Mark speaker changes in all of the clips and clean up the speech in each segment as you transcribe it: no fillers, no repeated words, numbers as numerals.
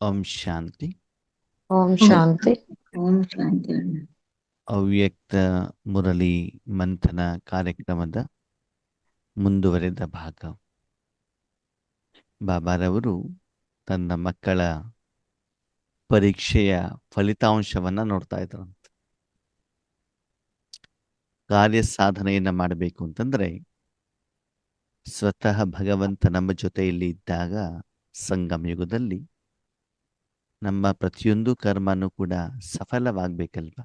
Speaker 1: ಓಂ ಶಾಂತಿ.
Speaker 2: ಓಂ
Speaker 3: ಓಂ
Speaker 2: ಶಾಂತಿ.
Speaker 3: ಓಂ ಶಾಂತಿ ಅಣ್ಣ.
Speaker 1: ಅವ್ಯಕ್ತ ಮುರಳಿ ಮಂಥನ ಕಾರ್ಯಕ್ರಮದ ಮುಂದುವರೆದ ಭಾಗ. ಬಾಬಾರವರು ತನ್ನ ಮಕ್ಕಳ ಪರೀಕ್ಷೆಯ ಫಲಿತಾಂಶವನ್ನ ನೋಡ್ತಾ ಇದ್ರಂತೆ. ಕಾರ್ಯ ಸಾಧನೆಯನ್ನ ಮಾಡಬೇಕು ಅಂತಂದ್ರೆ ಸ್ವತಃ ಭಗವಂತ ನಮ್ಮ ಜೊತೆಯಲ್ಲಿ ಇದ್ದಾಗ ಸಂಗಮ ಯುಗದಲ್ಲಿ ನಮ್ಮ ಪ್ರತಿಯೊಂದು ಕರ್ಮನೂ ಕೂಡ ಸಫಲವಾಗಬೇಕಲ್ವ.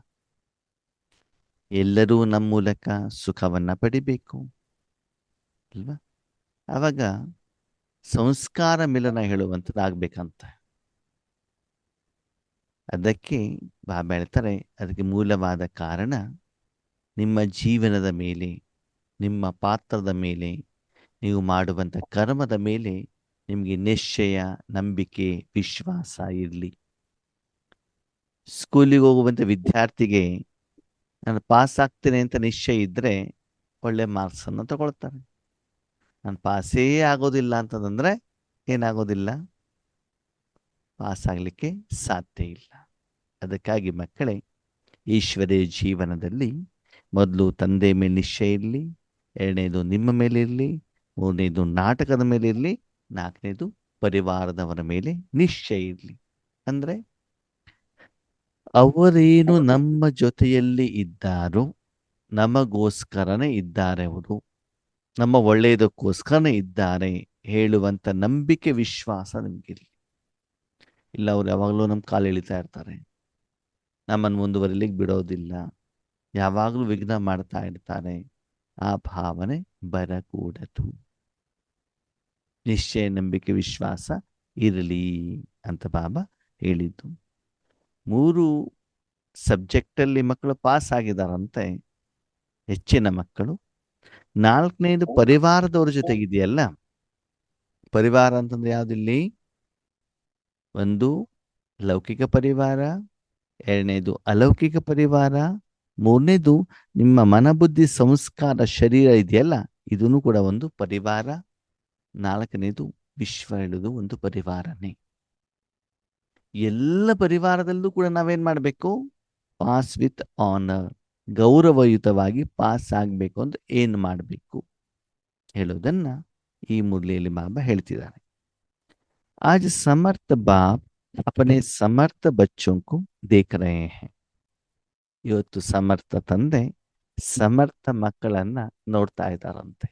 Speaker 1: ಎಲ್ಲರೂ ನಮ್ಮ ಮೂಲಕ ಸುಖವನ್ನ ಪಡಿಬೇಕು ಅಲ್ವಾ. ಆವಾಗ ಸಂಸ್ಕಾರ ಮಿಲನ ಹೇಳುವಂಥದ್ದಾಗಬೇಕಂತ. ಅದಕ್ಕೆ ಬಾಬಾ ಹೇಳ್ತಾರೆ, ಅದಕ್ಕೆ ಮೂಲವಾದ ಕಾರಣ ನಿಮ್ಮ ಜೀವನದ ಮೇಲೆ, ನಿಮ್ಮ ಪಾತ್ರದ ಮೇಲೆ, ನೀವು ಮಾಡುವಂಥ ಕರ್ಮದ ಮೇಲೆ ನಿಮಗೆ ನಿಶ್ಚಯ, ನಂಬಿಕೆ, ವಿಶ್ವಾಸ ಇರಲಿ. ಸ್ಕೂಲಿಗೆ ಹೋಗುವಂಥ ವಿದ್ಯಾರ್ಥಿಗೆ ನಾನು ಪಾಸ್ ಆಗ್ತೇನೆ ಅಂತ ನಿಶ್ಚಯ ಇದ್ದರೆ ಒಳ್ಳೆ ಮಾರ್ಕ್ಸನ್ನು ತಗೊಳ್ತಾರೆ. ನಾನು ಪಾಸೇ ಆಗೋದಿಲ್ಲ ಅಂತಂದರೆ ಏನಾಗೋದಿಲ್ಲ, ಪಾಸ್ ಆಗಲಿಕ್ಕೆ ಸಾಧ್ಯ ಇಲ್ಲ. ಅದಕ್ಕಾಗಿ ಮಕ್ಕಳೇ, ಈಶ್ವರೀಯ ಜೀವನದಲ್ಲಿ ಮೊದಲು ತಂದೆ ಮೇಲೆ ನಿಶ್ಚಯ ಇರಲಿ, ಎರಡನೇದು ನಿಮ್ಮ ಮೇಲೆ ಇರಲಿ, ಮೂರನೇದು ನಾಟಕದ ಮೇಲೆ ಇರಲಿ, ನಾಲ್ಕನೇದು ಪರಿವಾರದವರ ಮೇಲೆ ನಿಶ್ಚಯ ಇರಲಿ. ಅಂದರೆ ಅವರೇನು ನಮ್ಮ ಜೊತೆಯಲ್ಲಿ ಇದ್ದಾರೋ ನಮಗೋಸ್ಕರನೇ ಇದ್ದಾರೆ, ಅವರು ನಮ್ಮ ಒಳ್ಳೆಯದಕ್ಕೋಸ್ಕರನೇ ಇದ್ದಾರೆ ಹೇಳುವಂಥ ನಂಬಿಕೆ, ವಿಶ್ವಾಸ ನಿಮಗಿರಲಿ. ಇಲ್ಲ ಅವ್ರು ಯಾವಾಗಲೂ ನಮ್ಮ ಕಾಲು ಎಳಿತಾ ಇರ್ತಾರೆ, ನಮ್ಮನ್ನು ಮುಂದುವರಿಲಿಕ್ಕೆ ಬಿಡೋದಿಲ್ಲ, ಯಾವಾಗಲೂ ವಿಘ್ನ ಮಾಡ್ತಾ ಇರ್ತಾರೆ, ಆ ಭಾವನೆ ಬರಕೂಡದು. ನಿಶ್ಚಯ, ನಂಬಿಕೆ, ವಿಶ್ವಾಸ ಇರಲಿ ಅಂತ ಬಾಬಾ ಹೇಳಿದ್ದು. 3 ಸಬ್ಜೆಕ್ಟಲ್ಲಿ ಮಕ್ಕಳು ಪಾಸ್ ಆಗಿದ್ದಾರಂತೆ, ಹೆಚ್ಚಿನ ಮಕ್ಕಳು. 4ನೇದು ಪರಿವಾರದವ್ರ ಜೊತೆಗಿದೆಯಲ್ಲ. ಪರಿವಾರ ಅಂತಂದ್ರೆ ಯಾವುದಿಲ್ಲಿ? ಒಂದು ಲೌಕಿಕ ಪರಿವಾರ, ಎರಡನೇದು ಅಲೌಕಿಕ ಪರಿವಾರ, ಮೂರನೇದು ನಿಮ್ಮ ಮನಬುದ್ಧಿ ಸಂಸ್ಕಾರ ಶರೀರ ಇದೆಯಲ್ಲ, ಇದೂ ಕೂಡ ಒಂದು ಪರಿವಾರ, 4ನೇದು ವಿಶ್ವ ಹೇಳುವುದು ಒಂದು ಪರಿವಾರನೇ. ಎಲ್ಲ ಪರಿವಾರದಲ್ಲೂ ಕೂಡ ನಾವೇನ್ ಮಾಡಬೇಕು? ಪಾಸ್ ವಿತ್ ಆನರ್, ಗೌರವಯುತವಾಗಿ ಪಾಸ್ ಆಗಬೇಕು ಅಂತ ಏನು ಮಾಡಬೇಕು ಹೇಳೋದನ್ನ ಈ ಮುರಳಿಯಲ್ಲಿ ಬಾಬಾ ಹೇಳ್ತಿದ್ದಾರೆ. आज समर्थ बाप अपने समर्थ बच्चों को देख रहे हैं. ಇವತ್ತು ಸಮರ್ಥ ತಂದೆ ಸಮರ್ಥ ಮಕ್ಕಳನ್ನ ನೋಡ್ತಾ ಇದ್ದಾರಂತೆ.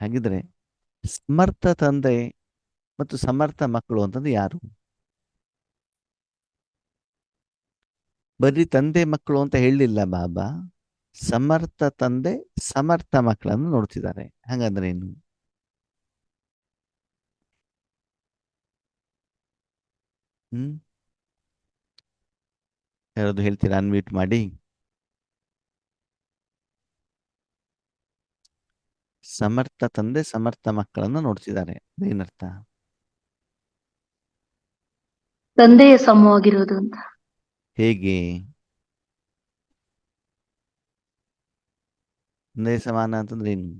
Speaker 1: ಹಾಗಿದ್ರೆ ಸಮರ್ಥ ತಂದೆ ಮತ್ತು ಸಮರ್ಥ ಮಕ್ಕಳು ಅಂತಂದ್ರೆ ಯಾರು? ಬರೀ ತಂದೆ ಮಕ್ಕಳು ಅಂತ ಹೇಳಲಿಲ್ಲ ಬಾಬಾ. ಸಮರ್ಥ ತಂದೆ ಸಮರ್ಥ ಮಕ್ಕಳನ್ನು ನೋಡ್ತಿದ್ದಾರೆ. ಹಾಗಂದ್ರೆ ಏನು? ಯಾರಾದ್ರು ಹೇಳ್ತೀರಾ? ಅನ್ಮ್ಯೂಟ್ ಮಾಡಿ. ಸಮರ್ಥ ತಂದೆ ಸಮರ್ಥ ಮಕ್ಕಳನ್ನು ನೋಡ್ತಿದ್ದಾರೆ, ಏನರ್ಥ?
Speaker 3: ತಂದೆಯ ಸಮವಾಗಿರೋದು ಅಂತ.
Speaker 1: ಹೇಗೆ ತಂದೆ ಸಮಾನ ಅಂತಂದ್ರೆ ಏನು?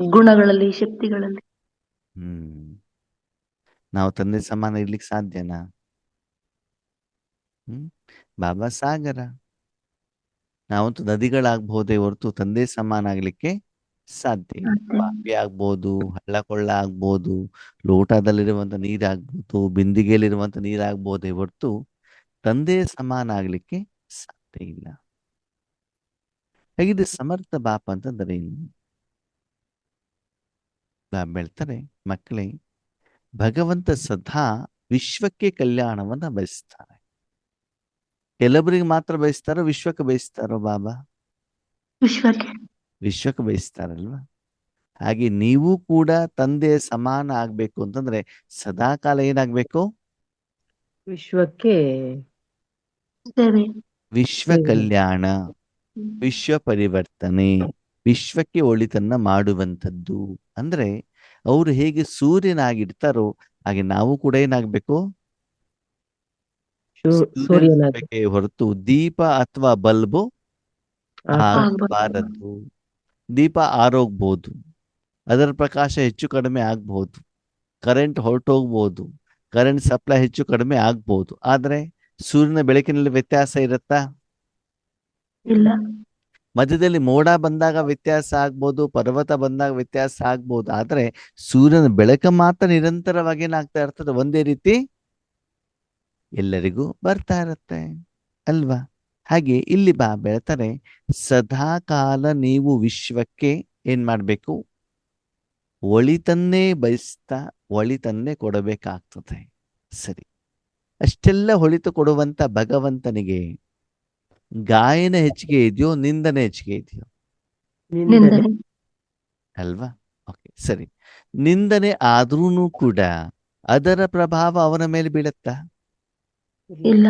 Speaker 3: ಗುಣಗಳಲ್ಲಿ, ಶಕ್ತಿಗಳಲ್ಲಿ.
Speaker 1: ನಾವು ತಂದೆ ಸಮಾನ ಇರ್ಲಿಕ್ಕೆ ಸಾಧ್ಯನಾ? ಬಾಬಾ ಸಾಗರ. ನಾವಂತೂ ನದಿಗಳಾಗ್ಬಹುದೇ ಹೊರತು ತಂದೆ ಸಮಾನ ಆಗ್ಲಿಕ್ಕೆ ಸಾಧ್ಯ ಇಲ್ಲ. ಪಾಪಿ ಆಗ್ಬೋದು, ಹಳ್ಳ ಕೊಳ್ಳ ಆಗ್ಬೋದು, ಲೋಟದಲ್ಲಿರುವಂತ ನೀರಾಗ್ಬೋದು, ಬಿಂದಿಗೆಯಲ್ಲಿರುವಂತ ನೀರಾಗ್ಬೋದೇ ಹೊರತು ತಂದೆ ಸಮಾನ ಆಗ್ಲಿಕ್ಕೆ ಸಾಧ್ಯ ಇಲ್ಲ. ಹಾಗಿದ್ರೆ ಸಮರ್ಥ ಬಾಪ ಅಂತಂದ್ರೆ ಏನು? ಬಾಬಾ ಹೇಳ್ತಾರೆ, ಮಕ್ಕಳೇ, ಭಗವಂತ ಸದಾ ವಿಶ್ವಕ್ಕೆ ಕಲ್ಯಾಣವನ್ನ ಬಯಸ್ತಾರೆ. ಕೆಲವರಿಗೆ ಮಾತ್ರ ಬಯಸ್ತಾರೋ, ವಿಶ್ವಕ್ಕೆ ಬಯಸ್ತಾರೋ ಬಾಬಾ? ವಿಶ್ವಕ್ಕೆ ಬಯಸ್ತಾರಲ್ವಾ. ಹಾಗೆ ನೀವು ಕೂಡ ತಂದೆ ಸಮಾನ ಆಗ್ಬೇಕು ಅಂತಂದ್ರೆ ಸದಾ ಕಾಲ ಏನಾಗ್ಬೇಕು?
Speaker 2: ವಿಶ್ವಕ್ಕೆ
Speaker 1: ವಿಶ್ವ ಕಲ್ಯಾಣ, ವಿಶ್ವ ಪರಿವರ್ತನೆ, ವಿಶ್ವಕ್ಕೆ ಒಳಿತನ್ನ ಮಾಡುವಂಥದ್ದು. ಅಂದ್ರೆ ಅವರು ಹೇಗೆ ಸೂರ್ಯನಾಗಿರ್ತಾರೋ ಹಾಗೆ ನಾವು ಕೂಡ ಏನಾಗ್ಬೇಕು? ಸೂರ್ಯನಾಗಬೇಕೇ ಹೊರತು ದೀಪ ಅಥವಾ ಬಲ್ಬು ಆಗಬಾರದು. ದೀಪ ಆರೋಗ್ಬೋದು, ಅದರ ಪ್ರಕಾಶ ಹೆಚ್ಚು ಕಡಿಮೆ ಆಗ್ಬಹುದು, ಕರೆಂಟ್ ಹೊರಟೋಗ್ಬೋದು, ಕರೆಂಟ್ ಸಪ್ಲೈ ಹೆಚ್ಚು ಕಡಿಮೆ ಆಗ್ಬೋದು, ಆದ್ರೆ ಸೂರ್ಯನ ಬೆಳಕಿನಲ್ಲಿ ವ್ಯತ್ಯಾಸ ಇರುತ್ತಾ?
Speaker 3: ಇಲ್ಲ.
Speaker 1: ಮಧ್ಯದಲ್ಲಿ ಮೋಡ ಬಂದಾಗ ವ್ಯತ್ಯಾಸ ಆಗ್ಬೋದು, ಪರ್ವತ ಬಂದಾಗ ವ್ಯತ್ಯಾಸ ಆಗ್ಬೋದು, ಆದ್ರೆ ಸೂರ್ಯನ ಬೆಳಕು ಮಾತ್ರ ನಿರಂತರವಾಗಿ ಏನಾಗ್ತಾ ಇರ್ತದೆ, ಒಂದೇ ರೀತಿ ಎಲ್ಲರಿಗೂ ಬರ್ತಾ ಇರುತ್ತೆ ಅಲ್ವಾ? ಹಾಗೆ ಇಲ್ಲಿ ಬೆಳ್ತಾರೆ, ಸದಾ ಕಾಲ ನೀವು ವಿಶ್ವಕ್ಕೆ ಏನ್ ಮಾಡ್ಬೇಕು, ಒಳಿತನ್ನೇ ಬಯಸ್ತಾ ಒಳಿತನ್ನೇ ಕೊಡಬೇಕಾಗ್ತದೆ. ಸರಿ, ಅಷ್ಟೆಲ್ಲ ಒಳಿತು ಕೊಡುವಂತ ಭಗವಂತನಿಗೆ ಗಾಯನ ಹೆಚ್ಚಿಗೆ ಇದೆಯೋ, ನಿಂದನೆ ಹೆಚ್ಚಿಗೆ ಇದೆಯೋ?
Speaker 3: ನಿಂದನೆ.
Speaker 1: ಅಲ್ವಾ? ಓಕೆ, ಸರಿ. ನಿಂದನೆ ಆದ್ರೂ ಕೂಡ ಅದರ ಪ್ರಭಾವ ಅವನ ಮೇಲೆ ಬೀಳತ್ತಾ?
Speaker 3: ಇಲ್ಲ.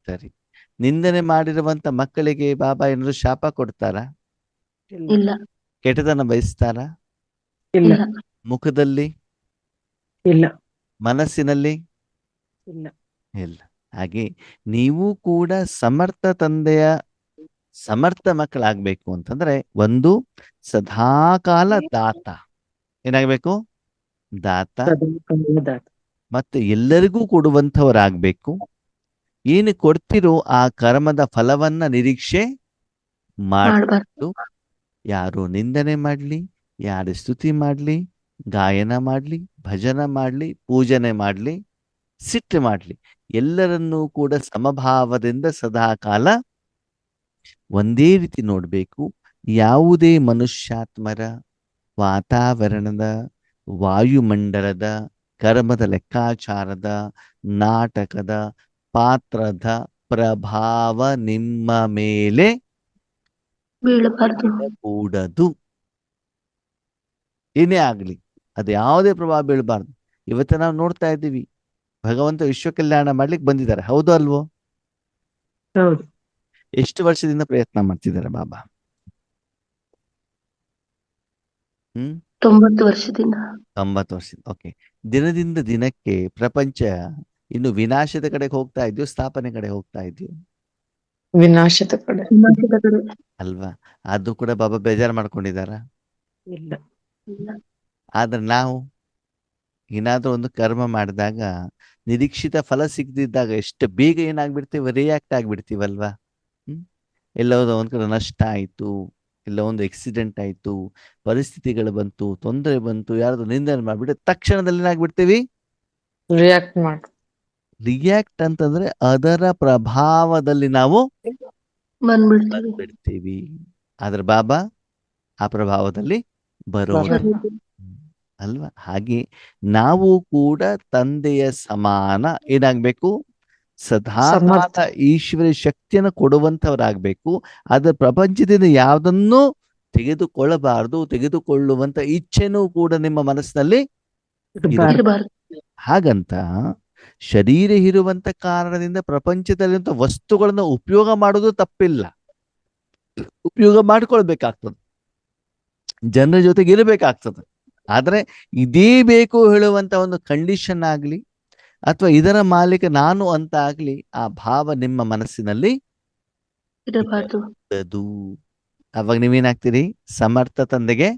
Speaker 1: ಸರಿ. ನಿಂದನೆ ಮಾಡಿರುವಂತ ಮಕ್ಕಳಿಗೆ ಬಾಬಾ ಏನಾದ್ರು ಶಾಪ ಕೊಡ್ತಾರಾ?
Speaker 3: ಇಲ್ಲ.
Speaker 1: ಕೆಟ್ಟದನ್ನ ಬಯಸ್ತಾರಾ?
Speaker 2: ಇಲ್ಲ.
Speaker 3: ಇಲ್ಲ.
Speaker 1: ಮುಖದಲ್ಲಿ,
Speaker 2: ಇಲ್ಲ.
Speaker 1: ಮನಸ್ಸಿನಲ್ಲಿ?
Speaker 2: ಇಲ್ಲ.
Speaker 1: ಇಲ್ಲ. ಹಾಗೆ ನೀವು ಕೂಡ ಸಮರ್ಥ ತಂದೆಯ ಸಮರ್ಥ ಮಕ್ಕಳಾಗ್ಬೇಕು ಅಂತಂದ್ರೆ, ಒಂದು ಸದಾಕಾಲ ದಾತ ಏನಾಗ್ಬೇಕು, ದಾತ.
Speaker 2: ಸದಾಕಾಲದಾತ.
Speaker 1: ಮತ್ತೆ ಎಲ್ಲರಿಗೂ ಕೊಡುವಂಥವರಾಗ್ಬೇಕು. ಏನು ಕೊಡ್ತಿರೋ ಆ ಕರ್ಮದ ಫಲವನ್ನ ನಿರೀಕ್ಷೆ
Speaker 3: ಮಾಡ್ಬಾರ್ದು.
Speaker 1: ಯಾರು ನಿಂದನೆ ಮಾಡ್ಲಿ, ಯಾರು ಸ್ತುತಿ ಮಾಡ್ಲಿ, ಗಾಯನ ಮಾಡ್ಲಿ, ಭಜನ ಮಾಡ್ಲಿ, ಪೂಜನೆ ಮಾಡ್ಲಿ, ಸಿಟ್ಟು ಮಾಡ್ಲಿ, ಎಲ್ಲರನ್ನೂ ಕೂಡ ಸಮಭಾವದಿಂದ ಸದಾಕಾಲ ಒಂದೇ ರೀತಿ ನೋಡ್ಬೇಕು. ಯಾವುದೇ ಮನುಷ್ಯಾತ್ಮರ, ವಾತಾವರಣದ, ವಾಯುಮಂಡಲದ, ಕರ್ಮದ ಲೆಕ್ಕಾಚಾರದ, ನಾಟಕದ, ಪಾತ್ರದ ಪ್ರಭಾವ ನಿಮ್ಮ ಮೇಲೆ
Speaker 3: ಬೀಳಬಾರ್ದು.
Speaker 1: ಕೂಡದು. ಏನೇ ಆಗ್ಲಿ, ಅದು ಯಾವುದೇ ಪ್ರಭಾವ ಬೀಳಬಾರ್ದು. ಇವತ್ತು ನಾವು ನೋಡ್ತಾ ಇದ್ದೀವಿ, ಭಗವಂತ ವಿಶ್ವ ಕಲ್ಯಾಣ ಮಾಡ್ಲಿಕ್ಕೆ ಬಂದಿದ್ದಾರೆ, ಹೌದು ಅಲ್ವೋ?
Speaker 2: ಹೌದು.
Speaker 1: ಎಷ್ಟು ವರ್ಷದಿಂದ ಪ್ರಯತ್ನ ಮಾಡ್ತಿದ್ದಾರೆ ಬಾಬಾ?
Speaker 3: 90 ವರ್ಷದಿಂದ.
Speaker 1: 90 ವರ್ಷ. ಓಕೆ. ದಿನದಿಂದ ದಿನಕ್ಕೆ ಪ್ರಪಂಚ ಇನ್ನು ವಿನಾಶದ ಕಡೆಗೆ ಹೋಗ್ತಾ ಇದೆಯೋ, ಸ್ಥಾಪನೆ ಕಡೆ ಹೋಗ್ತಾ ಇದೆಯೋ?
Speaker 2: ವಿನಾಶದ ಕಡೆ.
Speaker 3: ವಿನಾಶದ ಕಡೆ.
Speaker 1: ಅಲ್ವಾ? ಅದು ಕೂಡ ಬಾಬಾ ಬೇಜಾರು ಮಾಡ್ಕೊಂಡಿದಾರ?
Speaker 2: ಇಲ್ಲ.
Speaker 3: ಇಲ್ಲ.
Speaker 1: ಆದ್ರೆ ನಾವು ಏನಾದ್ರೂ ಒಂದು ಕರ್ಮ ಮಾಡಿದಾಗ, ನಿರೀಕ್ಷಿತ ಫಲ ಸಿಗದಿದ್ದಾಗ ಎಷ್ಟು ಬೇಗ ಏನಾಗ್ಬಿಡ್ತೀವಿ, ರಿಯಾಕ್ಟ್ ಆಗ್ಬಿಡ್ತೀವಲ್ವಾ? ಎಲ್ಲೋ ಒಂದ್ ಕಡೆ ನಷ್ಟ ಆಯ್ತು, ಇಲ್ಲ ಒಂದು ಆಕ್ಸಿಡೆಂಟ್ ಆಯ್ತು, ಪರಿಸ್ಥಿತಿಗಳು ಬಂತು, ತೊಂದರೆ ಬಂತು, ಯಾರಾದ್ರೂ ನಿಂದನೆ ಮಾಡ್ಬಿಟ್ಟು ತಕ್ಷಣದಲ್ಲಿ ಏನಾಗ್ಬಿಡ್ತೀವಿ, ರಿಯಾಕ್ಟ್ ಅಂತಂದ್ರೆ ಅದರ ಪ್ರಭಾವದಲ್ಲಿ ನಾವು
Speaker 3: ಬಂದ್ಬಿಡ್ತೀವಿ.
Speaker 1: ಬಿಡ್ತೀವಿ. ಆದ್ರೆ ಬಾಬಾ ಆ ಪ್ರಭಾವದಲ್ಲಿ ಬರೋಣ ಅಲ್ವಾ? ಹಾಗೆ ನಾವು ಕೂಡ ತಂದೆಯ ಸಮಾನ ಏನಾಗ್ಬೇಕು, ಸದಾ ಈಶ್ವರ ಶಕ್ತಿಯನ್ನು ಕೊಡುವಂತವರಾಗ್ಬೇಕು. ಅದ್ರ ಪ್ರಪಂಚದಿಂದ ಯಾವುದನ್ನು ತೆಗೆದುಕೊಳ್ಳಬಾರದು, ತೆಗೆದುಕೊಳ್ಳುವಂತ ಇಚ್ಛೆನೂ ಕೂಡ ನಿಮ್ಮ ಮನಸ್ಸಿನಲ್ಲಿ
Speaker 3: ಇರಬಾರ್ದು.
Speaker 1: ಹಾಗಂತ ಶರೀರ ಇರುವಂತ ಕಾರಣದಿಂದ ಪ್ರಪಂಚದಲ್ಲಿರುವಂತ ವಸ್ತುಗಳನ್ನ ಉಪಯೋಗ ಮಾಡೋದು ತಪ್ಪಿಲ್ಲ, ಉಪಯೋಗ ಮಾಡ್ಕೊಳ್ಬೇಕಾಗ್ತದೆ, ಜನರ ಜೊತೆಗೆ ಇರಬೇಕಾಗ್ತದೆ. ಆದ್ರೆ ಇದೇ ಬೇಕು ಹೇಳುವಂತ ಒಂದು ಕಂಡೀಷನ್ ಆಗ್ಲಿ, ಅಥವಾ ಇದರ ಮಾಲೀಕ ನಾನು ಅಂತ ಆಗ್ಲಿ, ಆ ಭಾವ ನಿಮ್ಮ ಮನಸ್ಸಿನಲ್ಲಿ
Speaker 3: ಇರಬಾರ್ದು.
Speaker 1: ಅವಾಗ ನೀವೇನಾಗ್ತೀರಿ, ಸಮರ್ಥ ತಂದೆಗೆ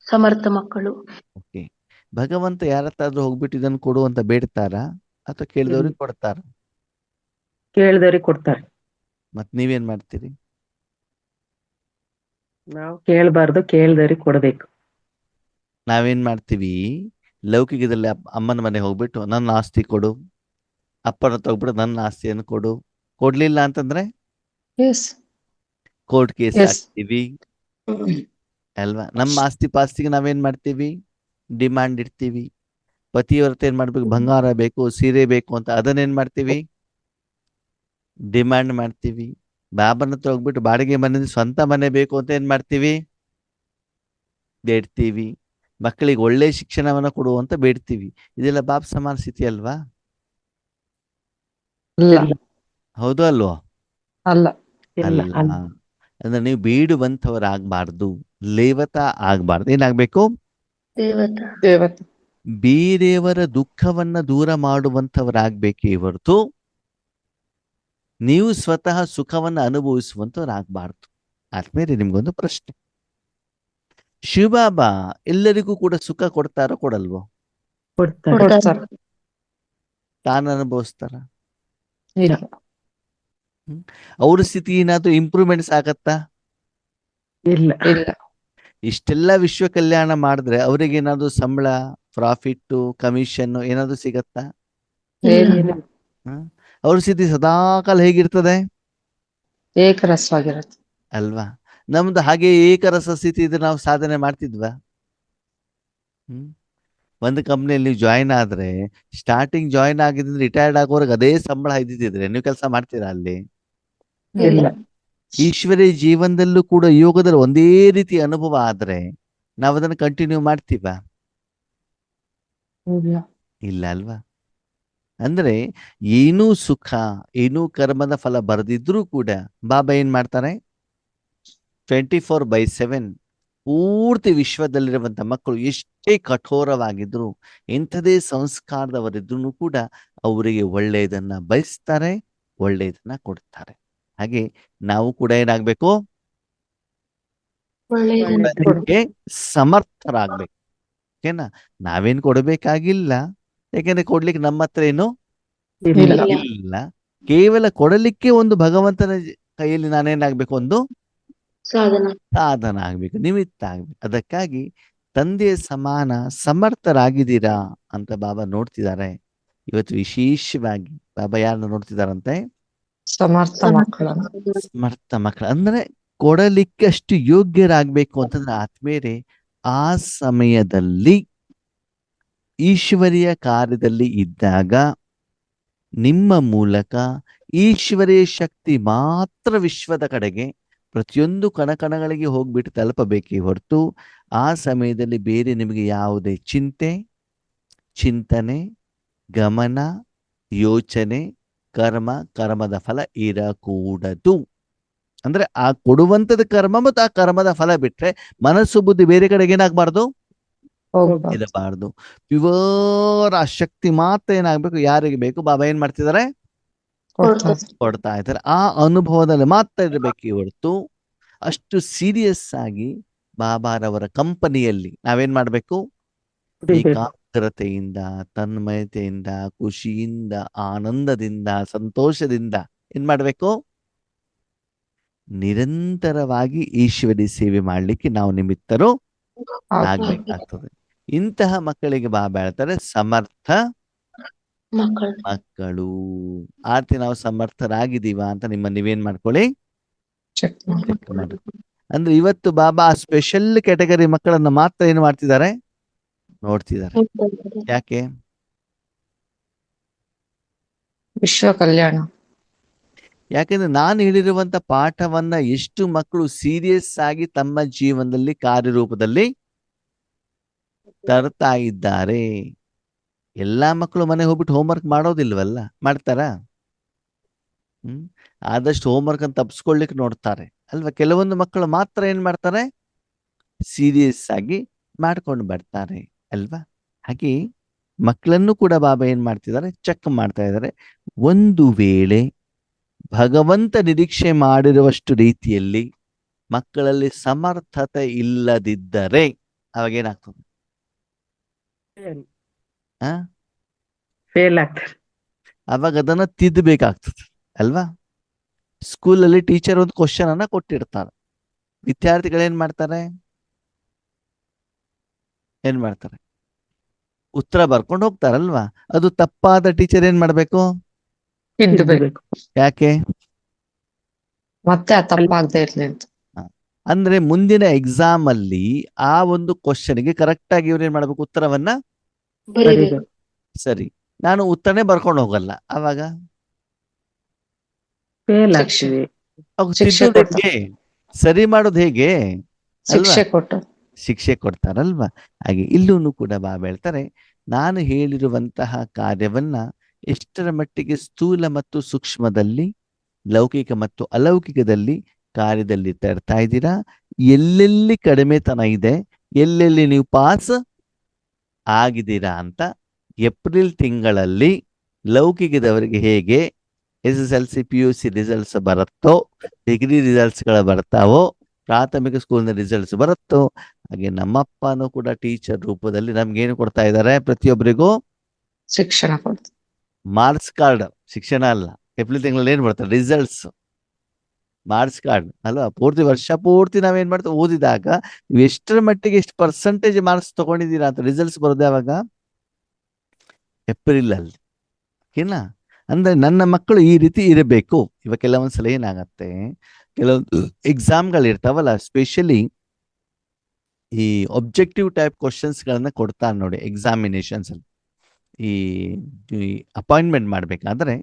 Speaker 3: ಸಮರ್ಥ ಮಕ್ಕಳು.
Speaker 1: ಓಕೆ. ಭಗವಂತ ಯಾರತ್ತಾದ್ರೂ ಹೋಗ್ಬಿಟ್ಟು ಇದನ್ನು ಕೊಡು ಅಂತ ಬೇಡ್ತಾರ, ಅಥವಾ ಕೇಳಿದವ್ರಿಗೆ ಕೊಡ್ತಾರ?
Speaker 2: ಕೇಳಿದವ್ರಿಗೆ ಕೊಡ್ತಾರೆ.
Speaker 1: ಮತ್ ನೀವೇನ್ ಮಾಡ್ತೀರಿ?
Speaker 2: ನಾವು ಕೇಳಬಾರ್ದು, ಕೇಳಿದವ್ರಿಗೆ ಕೊಡ್ಬೇಕು.
Speaker 1: ನಾವೇನ್ ಮಾಡ್ತೀವಿ, ಲೌಕಿಕದಲ್ಲಿ ಅಮ್ಮನ ಮನೆ ಹೋಗ್ಬಿಟ್ಟು ನನ್ನ ಆಸ್ತಿ ಕೊಡು, ಅಪ್ಪನ ಹೋಗ್ಬಿಟ್ಟು ನನ್ನ ಆಸ್ತಿಯನ್ನು ಕೊಡು, ಕೊಡ್ಲಿಲ್ಲ ಅಂತಂದ್ರೆ ಕೋರ್ಟ್ ಕೇಸ್ ಹಾಕ್ತೀವಿ ಅಲ್ವಾ? ನಮ್ಮ ಆಸ್ತಿ ಪಾಸ್ತಿಗೆ ನಾವೇನ್ ಮಾಡ್ತೀವಿ, ಡಿಮಾಂಡ್ ಇಡ್ತೀವಿ. ಪತಿಯವ್ರತ ಏನ್ ಮಾಡ್ಬೇಕು, ಬಂಗಾರ ಬೇಕು, ಸೀರೆ ಬೇಕು ಅಂತ ಅದನ್ನೇನ್ ಮಾಡ್ತೀವಿ, ಡಿಮಾಂಡ್ ಮಾಡ್ತೀವಿ. ಬಾಬನ ಹತ್ರ ಹೋಗ್ಬಿಟ್ಟು ಬಾಡಿಗೆ ಮನೆ, ಸ್ವಂತ ಮನೆ ಬೇಕು ಅಂತ ಏನ್ ಮಾಡ್ತೀವಿ, ಬೇಡ್ತೀವಿ. ಮಕ್ಕಳಿಗೆ ಒಳ್ಳೆ ಶಿಕ್ಷಣವನ್ನ ಕೊಡುವಂತ ಬೇಡ್ತೀವಿ. ಇದೆಲ್ಲ ಬಾಬ್ ಸಮಾನ ಸ್ಥಿತಿ ಅಲ್ವಾ? ಹೌದು ಅಲ್ವೋ?
Speaker 2: ಅಲ್ಲ.
Speaker 1: ಅಂದ್ರೆ ನೀವು ಬೇಡುವಂತವರಾಗಬಾರ್ದು, ಲೇವತ ಆಗ್ಬಾರ್ದು. ಏನಾಗ್ಬೇಕು,
Speaker 3: ದೇವತ.
Speaker 1: ಬೇರೆಯವರ ದುಃಖವನ್ನ ದೂರ ಮಾಡುವಂತವರಾಗ್ಬೇಕೇ ಹೊರತು ನೀವು ಸ್ವತಃ ಸುಖವನ್ನ ಅನುಭವಿಸುವಂತವರಾಗಬಾರ್ದು. ಆದ್ಮೇಲೆ ನಿಮ್ಗೊಂದು ಪ್ರಶ್ನೆ, ಶಿವಬಾಬಾ ಎಲ್ಲರಿಗೂ ಕೂಡ ಸುಖ ಕೊಡ್ತಾರೋ ಕೊಡಲ್ವೋ?
Speaker 2: ಕೊಡ್ತಾರೆ.
Speaker 3: ಕೊಡ್ತಾರೆ.
Speaker 1: ತಾನು ಅನುಭವಿಸ್ತಾರ?
Speaker 3: ಇಲ್ಲ.
Speaker 1: ಅವ್ರ ಸ್ಥಿತಿ ಏನಾದ್ರು ಇಂಪ್ರೂವ್ಮೆಂಟ್ಸ್ ಆಗತ್ತಾ?
Speaker 2: ಇಲ್ಲ.
Speaker 3: ಇಲ್ಲ.
Speaker 1: ಇಷ್ಟೆಲ್ಲ ವಿಶ್ವ ಕಲ್ಯಾಣ ಮಾಡಿದ್ರೆ ಅವ್ರಿಗೆ ಏನಾದ್ರು ಸಂಬಳ, ಪ್ರಾಫಿಟ್, ಕಮಿಷನ್ ಏನಾದ್ರು ಸಿಗತ್ತಾ?
Speaker 3: ಏನಿಲ್ಲ.
Speaker 1: ಅವ್ರ ಸ್ಥಿತಿ ಸದಾಕಾಲ ಹೇಗಿರ್ತದೆ?
Speaker 3: ಏಕರಸವಾಗಿರುತ್ತೆ.
Speaker 1: ಅಲ್ವಾ? ನಮ್ದು ಹಾಗೆ ಏಕರಸ ಸ್ಥಿತಿ ಇದ್ರೆ ನಾವು ಸಾಧನೆ ಮಾಡ್ತಿದ್ವಾ? ಒಂದು ಕಂಪ್ನಿಯಲ್ಲಿ ಜಾಯಿನ್ ಆದ್ರೆ ಸ್ಟಾರ್ಟಿಂಗ್ ಜಾಯಿನ್ ಆಗಿದ್ರೆ ರಿಟೈರ್ಡ್ ಆಗೋರ್ಗೆ ಅದೇ ಸಂಬಳ ಇದ್ದಿದ್ರೆ ನೀವು ಕೆಲಸ ಮಾಡ್ತೀರಾ ಅಲ್ಲಿ?
Speaker 2: ಇಲ್ಲ.
Speaker 1: ಈಶ್ವರೀಯ ಜೀವನದಲ್ಲೂ ಕೂಡ ಯೋಗದಲ್ಲಿ ಒಂದೇ ರೀತಿ ಅನುಭವ ಆದ್ರೆ ನಾವು ಅದನ್ನು ಕಂಟಿನ್ಯೂ ಮಾಡ್ತೀವಾ?
Speaker 3: ಇಲ್ಲ.
Speaker 1: ಇಲ್ಲ ಅಲ್ವಾ? ಅಂದ್ರೆ ಏನೂ ಸುಖ, ಏನೂ ಕರ್ಮದ ಫಲ ಬರೆದಿದ್ರೂ ಕೂಡ ಬಾಬಾ ಏನ್ ಮಾಡ್ತಾರೆ? 24/7 ಪೂರ್ತಿ ವಿಶ್ವದಲ್ಲಿರುವಂತ ಮಕ್ಕಳು ಎಷ್ಟೇ ಕಠೋರವಾಗಿದ್ರು, ಎಂಥದೇ ಸಂಸ್ಕಾರದವರಿದ್ರು ಕೂಡ ಅವರಿಗೆ ಒಳ್ಳೆಯದನ್ನ ಬಯಸ್ತಾರೆ, ಒಳ್ಳೆಯದನ್ನ ಕೊಡ್ತಾರೆ. ಹಾಗೆ ನಾವು ಕೂಡ ಏನಾಗ್ಬೇಕು?
Speaker 3: ಒಳ್ಳೆಯದನ್ನು
Speaker 1: ಕೊಡಲಿಕ್ಕೆ ಸಮರ್ಥರಾಗ್ಬೇಕು. ಓಕೆನಾ? ನಾವೇನ್ ಕೊಡಬೇಕಾಗಿಲ್ಲ, ಯಾಕೆಂದ್ರೆ ಕೊಡ್ಲಿಕ್ಕೆ ನಮ್ಮ ಹತ್ರ ಏನು
Speaker 2: ಇಲ್ಲ.
Speaker 3: ಇಲ್ಲ.
Speaker 1: ಇಲ್ಲ. ಕೇವಲ ಕೊಡಲಿಕ್ಕೆ ಒಂದು ಭಗವಂತನ ಕೈಯಲ್ಲಿ ನಾನೇನಾಗ್ಬೇಕು? ಒಂದು
Speaker 3: ಸಾಧನ.
Speaker 1: ಸಾಧನ ಆಗ್ಬೇಕು, ನಿಮಿತ್ತ ಆಗ್ಬೇಕು. ಅದಕ್ಕಾಗಿ ತಂದೆಯ ಸಮಾನ ಸಮರ್ಥರಾಗಿದ್ದೀರಾ ಅಂತ ಬಾಬಾ ನೋಡ್ತಿದ್ದಾರೆ. ಇವತ್ತು ವಿಶೇಷವಾಗಿ ಬಾಬಾ ಯಾರನ್ನ ನೋಡ್ತಿದಾರಂತೆ?
Speaker 3: ಸಮರ್ಥ ಮಕ್ಕಳನ್ನು.
Speaker 1: ಸಮರ್ಥ ಮಕ್ಕಳು. ಅಂದ್ರೆ ಕೊಡಲಿಕ್ಕೆ ಅಷ್ಟು ಯೋಗ್ಯರಾಗ್ಬೇಕು ಅಂತಂದ್ರೆ ಆತ್ಮೇರೆ ಆ ಸಮಯದಲ್ಲಿ ಈಶ್ವರಿಯ ಕಾರ್ಯದಲ್ಲಿ ಇದ್ದಾಗ ನಿಮ್ಮ ಮೂಲಕ ಈಶ್ವರೀಯ ಶಕ್ತಿ ಮಾತ್ರ ವಿಶ್ವದ ಕಡೆಗೆ ಪ್ರತಿಯೊಂದು ಕಣಕಣಗಳಿಗೆ ಹೋಗ್ಬಿಟ್ಟು ತಲುಪಬೇಕೇ ಹೊರತು ಆ ಸಮಯದಲ್ಲಿ ಬೇರೆ ನಿಮಗೆ ಯಾವುದೇ ಚಿಂತೆ, ಚಿಂತನೆ, ಗಮನ, ಯೋಚನೆ, ಕರ್ಮದ ಫಲ ಇರಕೂಡದು. ಅಂದ್ರೆ ಆ ಕೊಡುವಂಥದ್ದು ಕರ್ಮ ಮತ್ತು ಆ ಕರ್ಮದ ಫಲ ಬಿಟ್ರೆ ಮನಸ್ಸು ಬುದ್ಧಿ ಬೇರೆ ಕಡೆಗೆ ಏನಾಗಬಾರ್ದು? ಇರಬಾರ್ದು. ಪ್ಯೂರ್ ಆ ಶಕ್ತಿ ಮಾತ್ರ ಏನಾಗ್ಬೇಕು? ಯಾರಿಗೆ ಬೇಕು ಬಾಬಾ ಏನ್ ಮಾಡ್ತಿದ್ದಾರೆ? ಕೊಡ್ತಾ ಇದ್ದಾರೆ. ಆ ಅನುಭವದಲ್ಲಿ ಮಾತ್ರ ಇರಬೇಕು ಹೊರತು ಅಷ್ಟು ಸೀರಿಯಸ್ ಆಗಿ ಬಾಬಾರವರ ಕಂಪನಿಯಲ್ಲಿ ನಾವೇನ್ ಮಾಡ್ಬೇಕು? ಏಕಾಗ್ರತೆಯಿಂದ, ತನ್ಮಯತೆಯಿಂದ, ಖುಷಿಯಿಂದ, ಆನಂದದಿಂದ, ಸಂತೋಷದಿಂದ ಏನ್ ಮಾಡ್ಬೇಕು? ನಿರಂತರವಾಗಿ ಈಶ್ವರಿ ಸೇವೆ ಮಾಡ್ಲಿಕ್ಕೆ ನಾವು ನಿಮಿತ್ತರು ಆಗ್ಬೇಕಾಗ್ತದೆ. ಇಂತಹ ಮಕ್ಕಳಿಗೆ ಬಾಬಾ ಹೇಳ್ತಾರೆ ಸಮರ್ಥ ಮಕ್ಕಳು. ಆರ್ತಿ ನಾವು ಸಮರ್ಥರಾಗಿದ್ದೀವ ಅಂತ ನೀವೇನ್ ಮಾಡ್ಕೊಳ್ಳಿ? ಚೆಕ್ ಮಾಡಿ. ಅಂದ್ರೆ ಇವತ್ತು ಬಾಬಾ ಸ್ಪೆಷಲ್ ಕ್ಯಾಟಗರಿ ಮಕ್ಕಳನ್ನ ಮಾತ್ರ ಏನ್ ಮಾಡ್ತಿದ್ದಾರೆ? ನೋಡ್ತಿದ್ದಾರೆ. ಯಾಕೆ?
Speaker 3: ವಿಶ್ವ ಕಲ್ಯಾಣ.
Speaker 1: ಯಾಕೆಂದ್ರೆ ನಾನು ಹೇಳಿರುವಂತ ಪಾಠವನ್ನ ಎಷ್ಟು ಮಕ್ಕಳು ಸೀರಿಯಸ್ ಆಗಿ ತಮ್ಮ ಜೀವನದಲ್ಲಿ ಕಾರ್ಯರೂಪದಲ್ಲಿ ತರ್ತಾ ಇದ್ದಾರೆ. ಎಲ್ಲಾ ಮಕ್ಕಳು ಮನೆ ಹೋಗ್ಬಿಟ್ಟು ಹೋಮ್ವರ್ಕ್ ಮಾಡೋದಿಲ್ವಲ್ಲ? ಮಾಡ್ತಾರಾ? ಆದಷ್ಟು ಹೋಮ್ವರ್ಕ್ ಅಂತ ತಪ್ಪಿಸ್ಕೊಳ್ಳಿಕ್ಕೆ ನೋಡ್ತಾರೆ ಅಲ್ವಾ? ಕೆಲವೊಂದು ಮಕ್ಕಳು ಮಾತ್ರ ಏನ್ ಮಾಡ್ತಾರೆ? ಸೀರಿಯಸ್ ಆಗಿ ಮಾಡ್ಕೊಂಡು ಬರ್ತಾರೆ ಅಲ್ವಾ? ಹಾಗೆ ಮಕ್ಕಳನ್ನು ಕೂಡ ಬಾಬಾ ಏನ್ ಮಾಡ್ತಿದ್ದಾರೆ? ಚೆಕ್ ಮಾಡ್ತಾ ಇದ್ದಾರೆ. ಒಂದು ವೇಳೆ ಭಗವಂತ ನಿರೀಕ್ಷೆ ಮಾಡಿರುವಷ್ಟು ರೀತಿಯಲ್ಲಿ ಮಕ್ಕಳಲ್ಲಿ ಸಮರ್ಥತೆ ಇಲ್ಲದಿದ್ದರೆ ಅವಾಗ ಏನಾಗ್ತದೆ?
Speaker 2: ಫೇಲ್ ಆಗ್ತಾರೆ.
Speaker 1: ಅವಾಗ ಅದನ್ನ ತಿದ್ದಬೇಕಾಗ್ತದೆ ಅಲ್ವಾ? ಸ್ಕೂಲಲ್ಲಿ ಟೀಚರ್ ಒಂದು ಕ್ವಶನ್ ಅನ್ನ ಕೊಟ್ಟಿರ್ತಾರೆ. ವಿದ್ಯಾರ್ಥಿಗಳೇನ್ ಮಾಡ್ತಾರೆ? ಏನ್ ಮಾಡ್ತಾರೆ? ಉತ್ತರ ಬರ್ಕೊಂಡು ಹೋಗ್ತಾರಲ್ವಾ? ಅದು ತಪ್ಪಾದ ಟೀಚರ್ ಏನ್ ಮಾಡ್ಬೇಕು? ಯಾಕೆ?
Speaker 3: ಮತ್ತೆ ತಪ್ಪಾಗದೆ ಇರ್ಲಿ ಅಂತ.
Speaker 1: ಅಂದ್ರೆ ಮುಂದಿನ ಎಕ್ಸಾಮ್ ಅಲ್ಲಿ ಆ ಒಂದು ಕ್ವಶನ್ಗೆ ಕರೆಕ್ಟ್ ಆಗಿ ಇವ್ರು ಏನ್ ಮಾಡ್ಬೇಕು? ಉತ್ತರವನ್ನ ಸರಿ, ನಾನು ಉತ್ತರನೇ ಬರ್ಕೊಂಡು ಹೋಗಲ್ಲ, ಅವಾಗ
Speaker 2: ಫೇಲ್ ಆಗ್ತೀವಿ.
Speaker 1: ಸರಿ ಮಾಡೋದು ಹೇಗೆ?
Speaker 3: ಶಿಕ್ಷೆ
Speaker 1: ಕೊಡ್ತಾರಲ್ವಾ? ಹಾಗೆ ಇಲ್ಲೂ ಕೂಡ ಬಾಬಾ ಹೇಳ್ತಾರೆ, ನಾನು ಹೇಳಿರುವಂತಹ ಕಾರ್ಯವನ್ನ ಎಷ್ಟರ ಮಟ್ಟಿಗೆ ಸ್ಥೂಲ ಮತ್ತು ಸೂಕ್ಷ್ಮದಲ್ಲಿ, ಲೌಕಿಕ ಮತ್ತು ಅಲೌಕಿಕದಲ್ಲಿ ಕಾರ್ಯದಲ್ಲಿ ತರ್ತಾ ಇದ್ದೀರಾ, ಎಲ್ಲೆಲ್ಲಿ ಕಡಿಮೆತನ ಇದೆ, ಎಲ್ಲೆಲ್ಲಿ ನೀವು ಪಾಸ್ ಆಗಿದ್ದೀರಾ ಅಂತ ಏಪ್ರಿಲ್ ತಿಂಗಳಲ್ಲಿ ಲೌಕಿಕದವರಿಗೆ ಹೇಗೆ SSLC PUC ರಿಸಲ್ಟ್ಸ್ ಬರುತ್ತೋ, ಡಿಗ್ರಿ ರಿಸಲ್ಟ್ಸ್ಗಳು ಬರ್ತಾವೋ, ಪ್ರಾಥಮಿಕ ಸ್ಕೂಲ್ನ ರಿಸಲ್ಟ್ಸ್ ಬರುತ್ತೋ, ಹಾಗೆ ನಮ್ಮಪ್ಪನೂ ಕೂಡ ಟೀಚರ್ ರೂಪದಲ್ಲಿ ನಮ್ಗೇನು ಕೊಡ್ತಾ ಇದ್ದಾರೆ, ಪ್ರತಿಯೊಬ್ಬರಿಗೂ
Speaker 3: ಶಿಕ್ಷಣ ಕೊಡ್ತೀವಿ.
Speaker 1: Marks card. ಶಿಕ್ಷಣ ಅಲ್ಲ, ಏಪ್ರಿಲ್ ತಿಂಗಳಲ್ಲಿ ಏನ್ ಬರ್ತಾರೆ, ರಿಸಲ್ಟ್ಸ್, ಮಾರ್ಕ್ಸ್ ಕಾರ್ಡ್ ಅಲ್ವಾ. ಪೂರ್ತಿ ವರ್ಷ ಪೂರ್ತಿ ನಾವೇನ್ ಮಾಡ್ತೀವಿ, ಓದಿದಾಗ ನೀವು ಎಷ್ಟರ ಮಟ್ಟಿಗೆ ಎಷ್ಟು ಪರ್ಸೆಂಟೇಜ್ ಮಾರ್ಕ್ಸ್ ತಗೊಂಡಿದ್ದೀರಾ ಅಂತ ರಿಸಲ್ಟ್ಸ್ ಬರೋದು ಯಾವಾಗ, ಏಪ್ರಿಲ್ ಅಲ್ಲಿ. ಓಕೆನಾ? ಅಂದ್ರೆ ನನ್ನ ಮಕ್ಕಳು ಈ ರೀತಿ ಇರಬೇಕು. ಇವಾಗ ಕೆಲವೊಂದ್ಸಲ ಏನಾಗತ್ತೆ, ಕೆಲವೊಂದು ಎಕ್ಸಾಮ್ಗಳು ಇರ್ತಾವಲ್ಲ, ಸ್ಪೆಷಲಿ ಈ ಒಬ್ಜೆಕ್ಟಿವ್ ಟೈಪ್ ಕ್ವಶನ್ಸ್ ಗಳನ್ನ ಕೊಡ್ತಾರೆ ನೋಡಿ ಎಕ್ಸಾಮಿನೇಷನ್ಸ್ ಅಲ್ಲಿ. ಈ ಅಪಾಯಿಂಟ್ಮೆಂಟ್ ಮಾಡ್ಬೇಕಾದ್ರೆ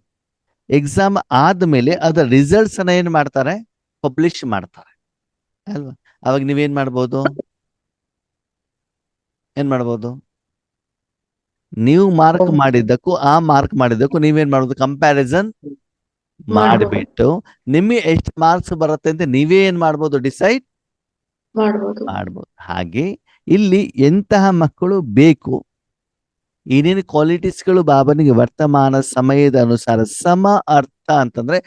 Speaker 1: ಎಕ್ಸಾಮ್ ಆದ್ಮೇಲೆ ಅದರ ರಿಸಲ್ಟ್ಸ್ ಅನ್ನ ಏನ್ ಮಾಡ್ತಾರೆ, ಪಬ್ಲಿಷ್ ಮಾಡ್ತಾರೆ ಅಲ್ವಾ. ಅವಾಗ ನೀವೇನ್ ಮಾಡ್ಬೋದು, ನೀವು ಮಾರ್ಕ್ ಮಾಡಿದ್ದಕ್ಕೂ ಆ ಮಾರ್ಕ್ ಮಾಡಿದ್ದಕ್ಕೂ ನೀವೇನ್ ಮಾಡ್ಬೋದು, ಕಂಪ್ಯಾರಿಸನ್ ಮಾಡಿಬಿಟ್ಟು ನಿಮಗೆ ಎಷ್ಟು ಮಾರ್ಕ್ಸ್ ಬರುತ್ತೆ ಅಂತ ನೀವೇ ಏನ್ ಮಾಡ್ಬೋದು, ಡಿಸೈಡ್ ಮಾಡ್ಬೋದು. ಹಾಗೆ ಇಲ್ಲಿ ಎಂತಹ ಮಕ್ಕಳು ಬೇಕು, ಏನೇನು ಕ್ವಾಲಿಟೀಸ್ಗಳು ಬಾಬನಿಗೆ ವರ್ತಮಾನ ಸಮಯದ ಅನುಸಾರ ಸಮ ಅರ್ಥ ಅಂತಂದ್ರೆ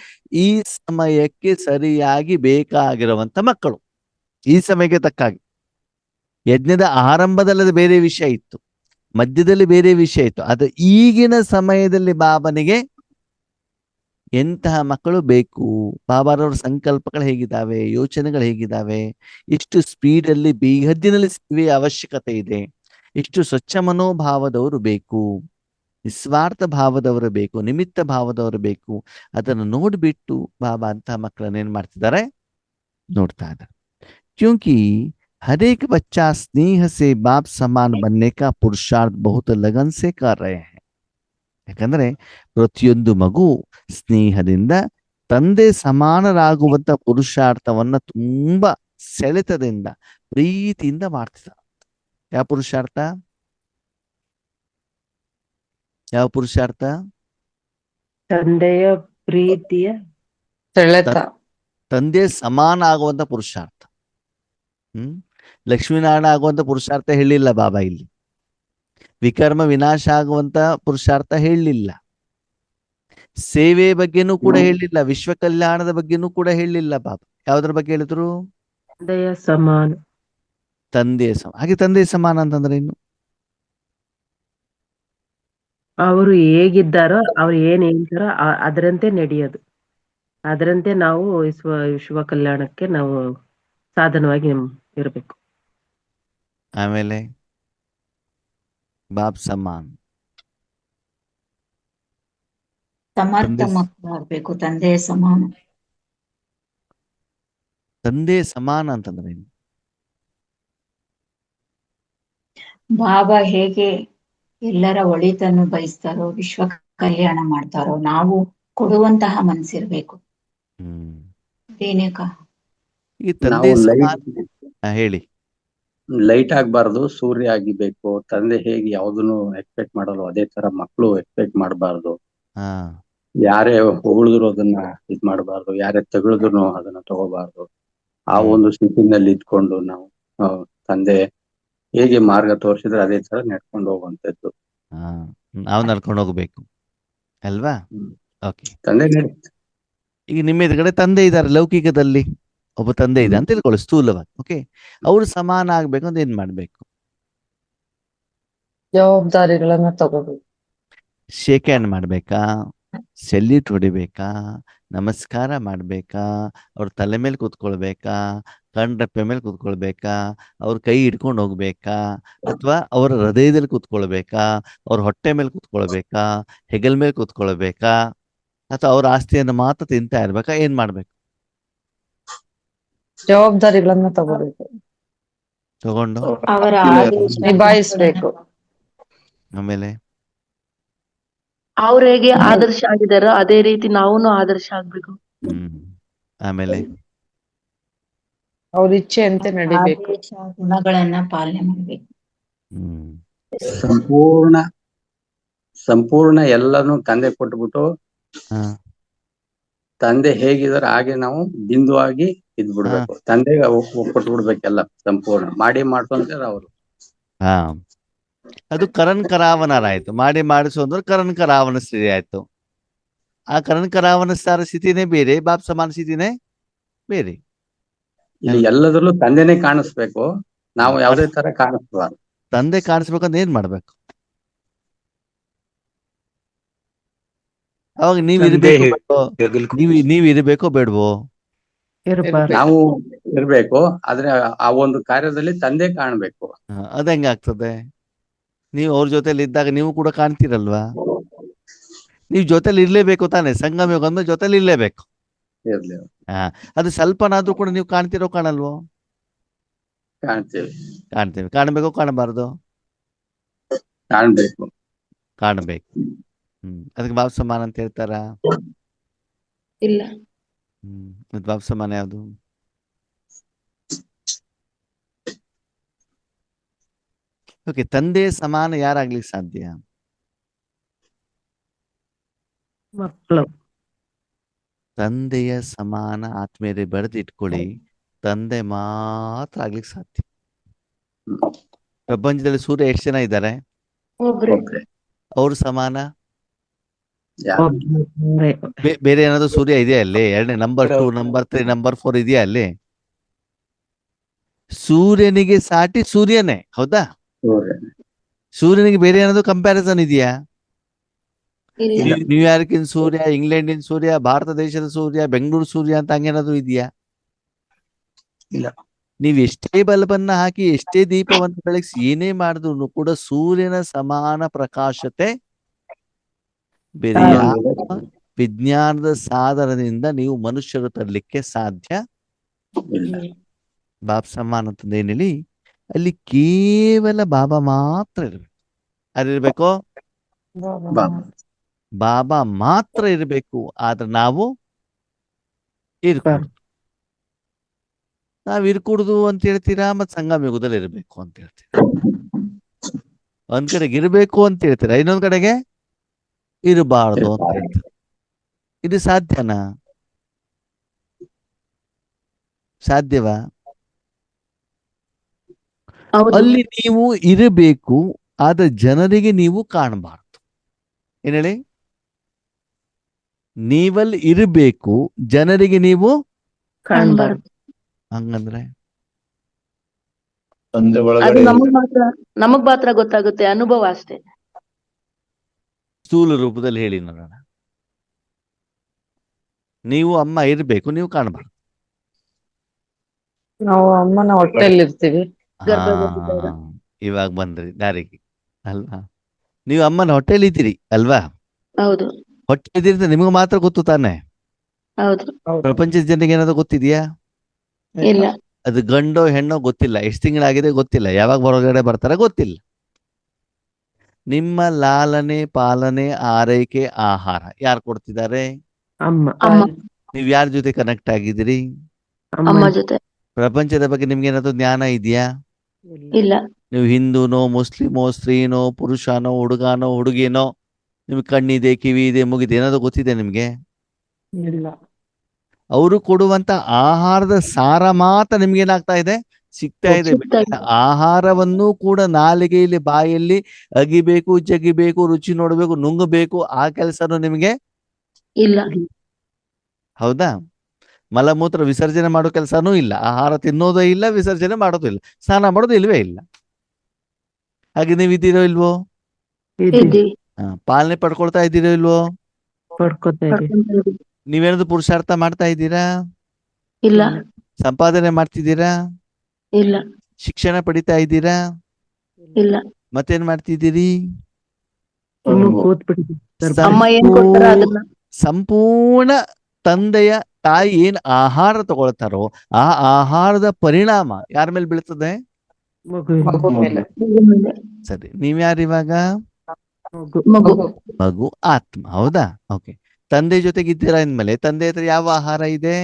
Speaker 1: ಈ ಸಮಯಕ್ಕೆ ಸರಿಯಾಗಿ ಬೇಕಾಗಿರುವಂತ ಮಕ್ಕಳು, ಈ ಸಮಯಕ್ಕೆ ತಕ್ಕಾಗಿ. ಯಜ್ಞದ ಆರಂಭದಲ್ಲಿ ಬೇರೆ ವಿಷಯ ಇತ್ತು, ಮಧ್ಯದಲ್ಲಿ ಬೇರೆ ವಿಷಯ ಇತ್ತು. ಅದು ಈಗಿನ ಸಮಯದಲ್ಲಿ ಬಾಬನಿಗೆ ಎಂತಹ ಮಕ್ಕಳು ಬೇಕು, ಬಾಬಾರವ್ರ ಸಂಕಲ್ಪಗಳು ಹೇಗಿದ್ದಾವೆ, ಯೋಚನೆಗಳು ಹೇಗಿದ್ದಾವೆ, ಎಷ್ಟು ಸ್ಪೀಡಲ್ಲಿ ಬೇಗದ್ದಿನಲ್ಲಿ ಸೇವೆಯ ಅವಶ್ಯಕತೆ ಇದೆ, ಎಷ್ಟು ಸ್ವಚ್ಛ ಮನೋಭಾವದವರು ಬೇಕು, ನಿಸ್ವಾರ್ಥ ಭಾವದವರು ಬೇಕು, ನಿಮಿತ್ತ ಭಾವದವರು ಬೇಕು. ಅದನ್ನು ನೋಡ್ಬಿಟ್ಟು ಬಾಬಾ ಅಂತಹ ಮಕ್ಕಳನ್ನ ಏನ್ ಮಾಡ್ತಿದ್ದಾರೆ, ನೋಡ್ತಾ ಇದ್ದಾರೆ. क्योंकि हर एक बच्चा स्नेह से बाप समान बनने का पुरुषार्थ बहुत लगन से कर रहे हैं. ಯಾಕಂದ್ರೆ ಪ್ರತಿಯೊಂದು ಮಗು ಸ್ನೇಹದಿಂದ ತಂದೆ ಸಮಾನರಾಗುವಂತ ಪುರುಷಾರ್ಥವನ್ನ ತುಂಬಾ ಸೆಳೆತದಿಂದ ಪ್ರೀತಿಯಿಂದ ಮಾಡ್ತಿದ್ದಾರೆ. ಯಾವ ಪುರುಷಾರ್ಥ, ಯಾವ ಪುರುಷಾರ್ಥ?
Speaker 2: ತಂದೆಯ ಪ್ರೀತಿಯ
Speaker 3: ಸೆಳೆತ.
Speaker 1: ತಂದೆ ಸಮಾನ ಆಗುವಂತ ಪುರುಷಾರ್ಥ. ಲಕ್ಷ್ಮೀನಾರಾಯಣ ಆಗುವಂತ ಪುರುಷಾರ್ಥ ಹೇಳಿಲ್ಲ ಬಾಬಾ ಇಲ್ಲಿ. ವಿಕರ್ಮ ವಿನಾಶ ಆಗುವಂತ ಪುರುಷಾರ್ಥ ಹೇಳಲಿಲ್ಲ. ಸೇವೆ ಬಗ್ಗೆನೂ ಕೂಡ ಹೇಳಿಲ್ಲ, ವಿಶ್ವ ಕಲ್ಯಾಣದ ಬಗ್ಗೆನೂ ಕೂಡ ಹೇಳಿಲ್ಲ ಬಾಬಾ. ಯಾವ್ದ್ರ ಬಗ್ಗೆ ಹೇಳಿದ್ರು?
Speaker 2: ತಂದೆಯ ಸಮಾನ.
Speaker 1: ತಂದೆಯ ಸಮಾನ. ಹಾಗೆ ತಂದೆಯ ಸಮಾನ ಅಂತಂದ್ರೆ ಏನು?
Speaker 2: ಅವರು ಹೇಗಿದ್ದಾರೋ, ಅವ್ರು ಏನ್ ಹೇಳ್ತಾರೋ ಅದರಂತೆ ನಡೆಯೋದು, ಅದರಂತೆ ನಾವು ವಿಶ್ವ ಕಲ್ಯಾಣಕ್ಕೆ ನಾವು ಸಾಧನವಾಗಿ ಇರಬೇಕು.
Speaker 1: ಆಮೇಲೆ ಬಾಪ್ ಸಮಾನ್,
Speaker 4: ಸಮರ್ಥ ಮಕ್ಕಳಾಗಬೇಕು, ತಂದೆಯ ಸಮಾನ.
Speaker 1: ತಂದೆ ಸಮಾನ ಅಂತಂದ್ರೆ ಏನು?
Speaker 4: ಬಾಬಾ ಹೇಗೆ ಎಲ್ಲರ ಒಳಿತನ್ನು ಬಯಸ್ತಾರೋ, ವಿಶ್ವ ಕಲ್ಯಾಣ ಮಾಡ್ತಾರೋ, ನಾವು ಕೊಡುವಂತಹ ಮನಸ್ಸಿರ್ಬೇಕು.
Speaker 1: ಈ ತಂದೆ ಸಮಾನ ಹೇಳಿ.
Speaker 5: ಲೈಟ್ ಆಗ್ಬಾರ್ದು, ಸೂರ್ಯ ಆಗಿಬೇಕು. ತಂದೆ ಹೇಗೆ ಯಾವ್ದನ್ನು ಎಕ್ಸ್ಪೆಕ್ಟ್ ಮಾಡಲ್ಲ, ಅದೇ ತರ ಮಕ್ಕಳು ಎಕ್ಸ್ಪೆಕ್ಟ್ ಮಾಡಬಾರ್ದು. ಯಾರೇ ಹೊಗಳಿದ್ರು ಅದನ್ನ ಇದ್ ಮಾಡಬಾರ್ದು, ಯಾರೇ ತಗಳಿದ್ರು ಅದನ್ನ ತಗೋಬಾರ್ದು. ಆ ಒಂದು ಸ್ಥಿತಿನಲ್ಲಿ ಇದ್ಕೊಂಡು ನಾವು ತಂದೆ ಹೇಗೆ ಮಾರ್ಗ ತೋರಿಸಿದ್ರೆ ಅದೇ ತರ ನಡ್ಕೊಂಡು ಹೋಗುವಂತದ್ದು.
Speaker 1: ನಾವು ನಡ್ಕೊಂಡು ಹೋಗ್ಬೇಕು ಅಲ್ವಾ? ಓಕೆ.
Speaker 5: ತಂದೆ
Speaker 1: ಈಗ ನಿಮ್ಮ ಎದುರುಗಡೆ ತಂದೆ ಇದ್ದಾರೆ, ಲೌಕಿಕದಲ್ಲಿ ಒಬ್ಬ ತಂದೆ ಇದೆ ಅಂತ ತಿಳ್ಕೊಳ್ಳಿ ಸ್ಥೂಲವಾಗಿ. ಓಕೆ, ಅವ್ರು ಸಮಾನ ಆಗ್ಬೇಕು ಅಂತ ಏನ್ ಮಾಡ್ಬೇಕು?
Speaker 3: ಜವಾಬ್ದಾರಿಗಳನ್ನ ತಗೋಬೇಕು.
Speaker 1: ಶೇಕ್ ಹ್ಯಾಂಡ್ ಮಾಡ್ಬೇಕಾ, ಸೆಲ್ಯೂಟ್ ಹೊಡಿಬೇಕಾ, ನಮಸ್ಕಾರ ಮಾಡ್ಬೇಕಾ, ಅವ್ರ ತಲೆ ಮೇಲೆ ಕೂತ್ಕೊಳ್ಬೇಕಾ, ಕಣ್ರೆಪ್ಪೆ ಮೇಲೆ ಕೂತ್ಕೊಳ್ಬೇಕಾ, ಅವ್ರ ಕೈ ಹಿಡ್ಕೊಂಡು ಹೋಗ್ಬೇಕಾ, ಅಥವಾ ಅವರ ಹೃದಯದಲ್ಲಿ ಕೂತ್ಕೊಳ್ಬೇಕಾ, ಅವ್ರ ಹೊಟ್ಟೆ ಮೇಲೆ ಕೂತ್ಕೊಳ್ಬೇಕಾ, ಹೆಗಲ್ ಮೇಲೆ ಕೂತ್ಕೊಳ್ಬೇಕಾ, ಅಥವಾ ಅವ್ರ ಆಸ್ತಿಯನ್ನು ಮಾತ್ರ ತಿಂತಾ ಇರ್ಬೇಕಾ? ಏನ್ ಮಾಡ್ಬೇಕು?
Speaker 3: ಜವಾಬ್ದಾರಿಗಳನ್ನ ತಗೋಬೇಕು,
Speaker 1: ತಗೊಂಡು
Speaker 4: ಅವರ
Speaker 3: ನಿಭಾಯಿಸ್ಬೇಕು.
Speaker 1: ಆಮೇಲೆ
Speaker 6: ಅವ್ರು ಹೇಗೆ ಆದರ್ಶ ಆಗಿದಾರೋ ಅದೇ ರೀತಿ ನಾವು ಆದರ್ಶ ಆಗ್ಬೇಕು.
Speaker 1: ಆಮೇಲೆ
Speaker 3: ಅವ್ರ ಇಚ್ಛೆಯಂತೆ ನಡಿಬೇಕು,
Speaker 4: ಗುಣಗಳನ್ನ ಪಾಲನೆ ಮಾಡ್ಬೇಕು.
Speaker 5: ಸಂಪೂರ್ಣ ಎಲ್ಲಾನು ತಂದೆ ಕೊಟ್ಬಿಟ್ಟು ತಂದೆ ಹೇಗಿದಾರೆ ಹಾಗೆ ನಾವು ಬಿಂದುವಾಗಿ ಇದ್ಬಿಡ್ಬೇಕು. ತಂದೆಗೆ ಕೊಟ್ಬಿಡ್ಬೇಕೆಲ್ಲ ಸಂಪೂರ್ಣ ಮಾಡಿ ಮಾಡ್ಕೊಂತಾರೆ ಅವರು.
Speaker 1: ಅದು ಕರಣ್ ಕರಾವನರಾಯ್ತು. ಮಾಡಿ ಮಾಡಿಸು ಅಂದ್ರೆ ಕರಣ್ ಕರಾವನ ಸ್ಥಿತಿ ಆಯ್ತು. ಆ ಕರಣ್ ಕರಾವನ ಸ್ಥಿತಿನೇ ಬೇರೆ, ಬಾಪ್ ಸಮಾನ ಸ್ಥಿತಿನೇ ಬೇರೆ.
Speaker 5: ಇಲ್ಲಿ ಎಲ್ಲದರಲ್ಲೂ ತಂದೆನೆ ಕಾಣಿಸ್ಬೇಕು. ನಾವು ಯಾವುದೇ ತರ ಕಾಣಿಸ್ಬಾರ್ದು.
Speaker 1: ತಂದೆ ಕಾಣಿಸ್ಬೇಕಂದ್ರೆ ಏನ್ ಮಾಡ್ಬೇಕು? ಅವಾಗ ನೀವ್ ಇರ್ಬೇಕು ಬೇಡ್ವೋ? ನೀವ್ ಇರ್ಬೇಕೋ ಬೇಡ್ವೋ?
Speaker 2: ಇರಬಾರ್ದು.
Speaker 5: ನಾವು ಇರ್ಬೇಕು, ಆದ್ರೆ ಆ ಒಂದು ಕಾರ್ಯದಲ್ಲಿ ತಂದೆ ಕಾಣ್ಬೇಕು.
Speaker 1: ಅದ ಹೆಂಗಾಗ್ತದೆ? ನೀವು ಅವ್ರ ಜೊತೆಲಿ ಇದ್ದಾಗ ನೀವು ಕೂಡ ಕಾಣ್ತೀರಲ್ವಾ? ನೀವ್ ಜೊತೆಲಿ ಇರ್ಲೇಬೇಕು ತಾನೆ, ಸಂಗಮ ಯೋಗ ಅಂದ್ರೆ ಜೊತೆಲಿ ಇರ್ಲೇಬೇಕು.
Speaker 5: ಇರ್ಲಿ,
Speaker 1: ಅದು ಸ್ವಲ್ಪನಾದ್ರೂ ಕೂಡ ನೀವು ಕಾಣ್ತಿರೋ ಕಾಣಲ್ವೋ?
Speaker 5: ಕಾಣ್ತೇವೆ.
Speaker 1: ಕಾಣ್ತೇವೆ. ಕಾಣ್ಬೇಕೋ ಕಾಣಬಾರ್ದು?
Speaker 5: ಕಾಣ್ಬೇಕು.
Speaker 1: ಕಾಣ್ಬೇಕು. ಅದಕ್ಕೆ ಬಾಬ್ ಸಮಾನ ಅಂತ ಹೇಳ್ತಾರ?
Speaker 3: ಇಲ್ಲ.
Speaker 1: ಮತ್ತೆ ಬಾಬ್ ಸಮಾನ ಯಾವುದು? ಓಕೆ, ತಂದೆ ಸಮಾನ ಯಾರಾಗ್ಲಿಕ್ಕೆ ಸಾಧ್ಯ?
Speaker 2: ಮಕ್ಕಳು.
Speaker 1: ತಂದೆಯ ಸಮಾನ ಆತ್ಮೀಯತೆ ಬರೆದಿಟ್ಕೊಳ್ಳಿ, ತಂದೆ ಮಾತ್ರ ಆಗ್ಲಿಕ್ಕೆ ಸಾಧ್ಯ. ಪ್ರಪಂಚದಲ್ಲಿ ಸೂರ್ಯ ಎಷ್ಟು ಜನ ಇದ್ದಾರೆ?
Speaker 3: ಒಬ್ರೆ.
Speaker 1: ಅವ್ರ ಸಮಾನ
Speaker 5: ಯಾರು?
Speaker 1: ಬೇರೆ ಏನಾದ್ರು ಸೂರ್ಯ ಇದೆಯಾ ಅಲ್ಲಿ? ಎರಡನೇ ನಂಬರ್ 2, ನಂಬರ್ 3, ನಂಬರ್ 4 ಇದೆಯಾ ಅಲ್ಲಿ? ಸೂರ್ಯನಿಗೆ ಸಾಟಿ ಸೂರ್ಯನೇ, ಹೌದಾ? ಸೂರ್ಯನಿಗೆ ಬೇರೆ ಏನಾದ್ರು ಕಂಪ್ಯಾರಿಸನ್ ಇದೆಯಾ?
Speaker 3: ಇಲ್ಲ.
Speaker 1: ನ್ಯೂಯಾರ್ಕಿನ ಸೂರ್ಯ, ಇಂಗ್ಲೆಂಡಿನ ಸೂರ್ಯ, ಭಾರತ ದೇಶದ ಸೂರ್ಯ, ಬೆಂಗಳೂರು ಸೂರ್ಯ ಅಂತ ಹಂಗೇನಾದ್ರು ಇದೆಯಾ?
Speaker 5: ಇಲ್ಲ.
Speaker 1: ನೀವ್ ಎಷ್ಟೇ ಬಲ್ಬನ್ನ ಹಾಕಿ, ಎಷ್ಟೇ ದೀಪವನ್ನು ಬೆಳಗಿಸಿ, ಏನೇ ಮಾಡಿದ್ರು ಕೂಡ ಸೂರ್ಯನ ಸಮಾನ ಪ್ರಕಾಶತೆ ಬೇರೆ ಯಾವ ವಿಜ್ಞಾನದ ಸಾಧನದಿಂದ ನೀವು ಮನುಷ್ಯರು ತರಲಿಕ್ಕೆ ಸಾಧ್ಯ
Speaker 5: ಇಲ್ಲ.
Speaker 1: ಬಾಬ್ ಸಮಾನ ಅಂತಂದ ಏನ್ ಹೇಳಿ, ಅಲ್ಲಿ ಕೇವಲ ಬಾಬಾ ಮಾತ್ರ ಇರ್ಬೇಕು. ಯಾರಿರ್ಬೇಕು? ಬಾಬಾ ಮಾತ್ರ ಇರಬೇಕು. ಆದ್ರೆ ನಾವು ಇರ್ಕೂಡ್ದು. ನಾವ್ ಇರ್ಕೂಡ್ದು ಅಂತ ಹೇಳ್ತೀರಾ, ಮತ್ ಸಂಗಮ ಯುಗದಲ್ಲಿ ಇರ್ಬೇಕು ಅಂತ ಹೇಳ್ತೀರಾ. ಒಂದ್ ಕಡೆಗೆ ಇರ್ಬೇಕು ಅಂತ ಹೇಳ್ತೀರಾ, ಇನ್ನೊಂದ್ ಕಡೆಗೆ ಇರಬಾರ್ದು ಅಂತ ಹೇಳ್ತೀರಾ. ಇದು ಸಾಧ್ಯನಾ? ಸಾಧ್ಯವಾ? ಅಲ್ಲಿ ನೀವು ಇರಬೇಕು, ಆದ್ರೆ ಜನರಿಗೆ ನೀವು ಕಾಣಬಾರ್ದು. ಏನ್ ಹೇಳಿ? ನೀವಲ್ಲಿ ಇರಬೇಕು, ಜನರಿಗೆ ನೀವು
Speaker 6: ಕಾಣ್ಬಾರ್ದು.
Speaker 1: ಹಂಗಂದ್ರೆ
Speaker 6: ಅದು ನಮಗ್ ಮಾತ್ರ ಗೊತ್ತಾಗುತ್ತೆ, ಅನುಭವ ಅಷ್ಟೇ.
Speaker 1: ಸ್ಥೂಲ ರೂಪದಲ್ಲಿ ಹೇಳಿ ನೋಡೋಣ. ನೀವು ಅಮ್ಮ ಇರ್ಬೇಕು, ನೀವು ಕಾಣಬಾರ್ದು.
Speaker 3: ನಾವು ಅಮ್ಮನ ಹೊಟ್ಟೆಯಲ್ಲಿ ಇರ್ತೀವಿ.
Speaker 1: ಇವಾಗ ಬಂದ್ರಿ ದಾರಿಗೆ ಅಲ್ವಾ? ನೀವು ಅಮ್ಮನ ಹೊಟ್ಟೆಲಿ ಇದ್ದೀರಿ ಅಲ್ವಾ?
Speaker 6: ಹೌದು.
Speaker 1: ಹೊಟ್ಟೆ ಇದ್ದೀರಿ ನಿಮ್ಗೆ ಮಾತ್ರ ಗೊತ್ತು ತಾನೆ.
Speaker 6: ಹೌದು.
Speaker 1: ಪ್ರಪಂಚದ ಜನರಿಗೆ ಏನಾದ್ರು ಗೊತ್ತಿದ್ಯಾ?
Speaker 6: ಇಲ್ಲ.
Speaker 1: ಅದು ಗಂಡೋ ಹೆಣ್ಣೋ ಗೊತ್ತಿಲ್ಲ, ಎಷ್ಟು ತಿಂಗಳಾಗಿದೆ ಗೊತ್ತಿಲ್ಲ, ಯಾವಾಗ ಹೊರಗಡೆ ಬರ್ತಾರ ಗೊತ್ತಿಲ್ಲ. ನಿಮ್ಮ ಲಾಲನೆ, ಪಾಲನೆ, ಆರೈಕೆ, ಆಹಾರ ಯಾರು ಕೊಡ್ತಿದ್ದಾರೆ?
Speaker 6: ಅಮ್ಮ.
Speaker 1: ನೀವ್ ಯಾರ ಜೊತೆ ಕನೆಕ್ಟ್ ಆಗಿದ್ದೀರಿ?
Speaker 6: ಅಮ್ಮ ಜೊತೆ.
Speaker 1: ಪ್ರಪಂಚದ ಬಗ್ಗೆ ನಿಮ್ಗೆ ಏನಾದ್ರು ಜ್ಞಾನ ಇದೆಯಾ?
Speaker 6: ಇಲ್ಲ.
Speaker 1: ನೀವು ಹಿಂದೂನೋ, ಮುಸ್ಲಿಮೋ, ಸ್ತ್ರೀನೋ, ಪುರುಷನೋ, ಹುಡುಗನೋ, ಹುಡುಗಿನೋ, ನಿಮ್ಗೆ ಕಣ್ಣಿದೆ, ಕಿವಿ ಇದೆ, ಮುಗಿದೆ, ಏನಾದ್ರು ಗೊತ್ತಿದೆ ನಿಮ್ಗೆ?
Speaker 2: ಇಲ್ಲ.
Speaker 1: ಅವರು ಕೊಡುವಂತ ಆಹಾರದ ಸಾರ ಮಾತ್ರ ನಿಮ್ಗೆ ಏನಾಗ್ತಾ ಇದೆ? ಸಿಗ್ತಾ ಇದೆ. ಆಹಾರವನ್ನು ಕೂಡ ನಾಲಿಗೆಯಲ್ಲಿ, ಬಾಯಲ್ಲಿ ಅಗಿಬೇಕು, ಜಗಿಬೇಕು, ರುಚಿ ನೋಡ್ಬೇಕು, ನುಂಗಬೇಕು, ಆ ಕೆಲಸನೂ ನಿಮ್ಗೆ
Speaker 6: ಇಲ್ಲ.
Speaker 1: ಹೌದಾ? ಮಲಮೂತ್ರ ವಿಸರ್ಜನೆ ಮಾಡೋ ಕೆಲಸನೂ ಇಲ್ಲ. ಆಹಾರ ತಿನ್ನೋದೇ ಇಲ್ಲ, ವಿಸರ್ಜನೆ ಮಾಡೋದು ಇಲ್ಲ, ಸ್ನಾನ ಮಾಡೋದು ಇಲ್ವೇ ಇಲ್ಲ. ಹಾಗೆ ನೀವು ಇದ್ದೀರೋ ಇಲ್ವೋ? ಪಾಲನೆ ಪಡ್ಕೊಳ್ತಾ ಇದ್ದೀರೋ ಇಲ್ವೋ? ನೀವೇನಾದ್ರು ಪುರುಷಾರ್ಥ ಮಾಡ್ತಾ ಇದ್ದೀರಾ?
Speaker 6: ಇಲ್ಲ.
Speaker 1: ಸಂಪಾದನೆ ಮಾಡ್ತಿದ್ದೀರಾ?
Speaker 6: ಇಲ್ಲ.
Speaker 1: ಶಿಕ್ಷಣ ಪಡಿತಾ ಇದ್ದೀರಾ?
Speaker 6: ಇಲ್ಲ.
Speaker 1: ಮತ್ತೇನ್ ಮಾಡ್ತಿದ್ದೀರಿ?
Speaker 6: ಅಮ್ಮ ಏನ್ ಕೊಡ್ತಾರ ಅದನ್ನ
Speaker 1: ಸಂಪೂರ್ಣ ತಂದೆಯ ತಾಯಿ ಏನ್ ಆಹಾರ ತಗೊಳ್ತಾರೋ ಆ ಆಹಾರದ ಪರಿಣಾಮ ಯಾರ ಮೇಲೆ ಬೀಳ್ತದೆ? ಸರಿ, ನೀವ್ಯಾರು ಇವಾಗ? ಮಗು, ಆತ್ಮ, ಹೌದಾ? ಓಕೆ. ತಂದೆ ಜೊತೆಗಿದ್ದೀರಾ ಅಂದ್ಮೇಲೆ ತಂದೆ ಹತ್ರ ಯಾವ ಆಹಾರ ಇದೆ?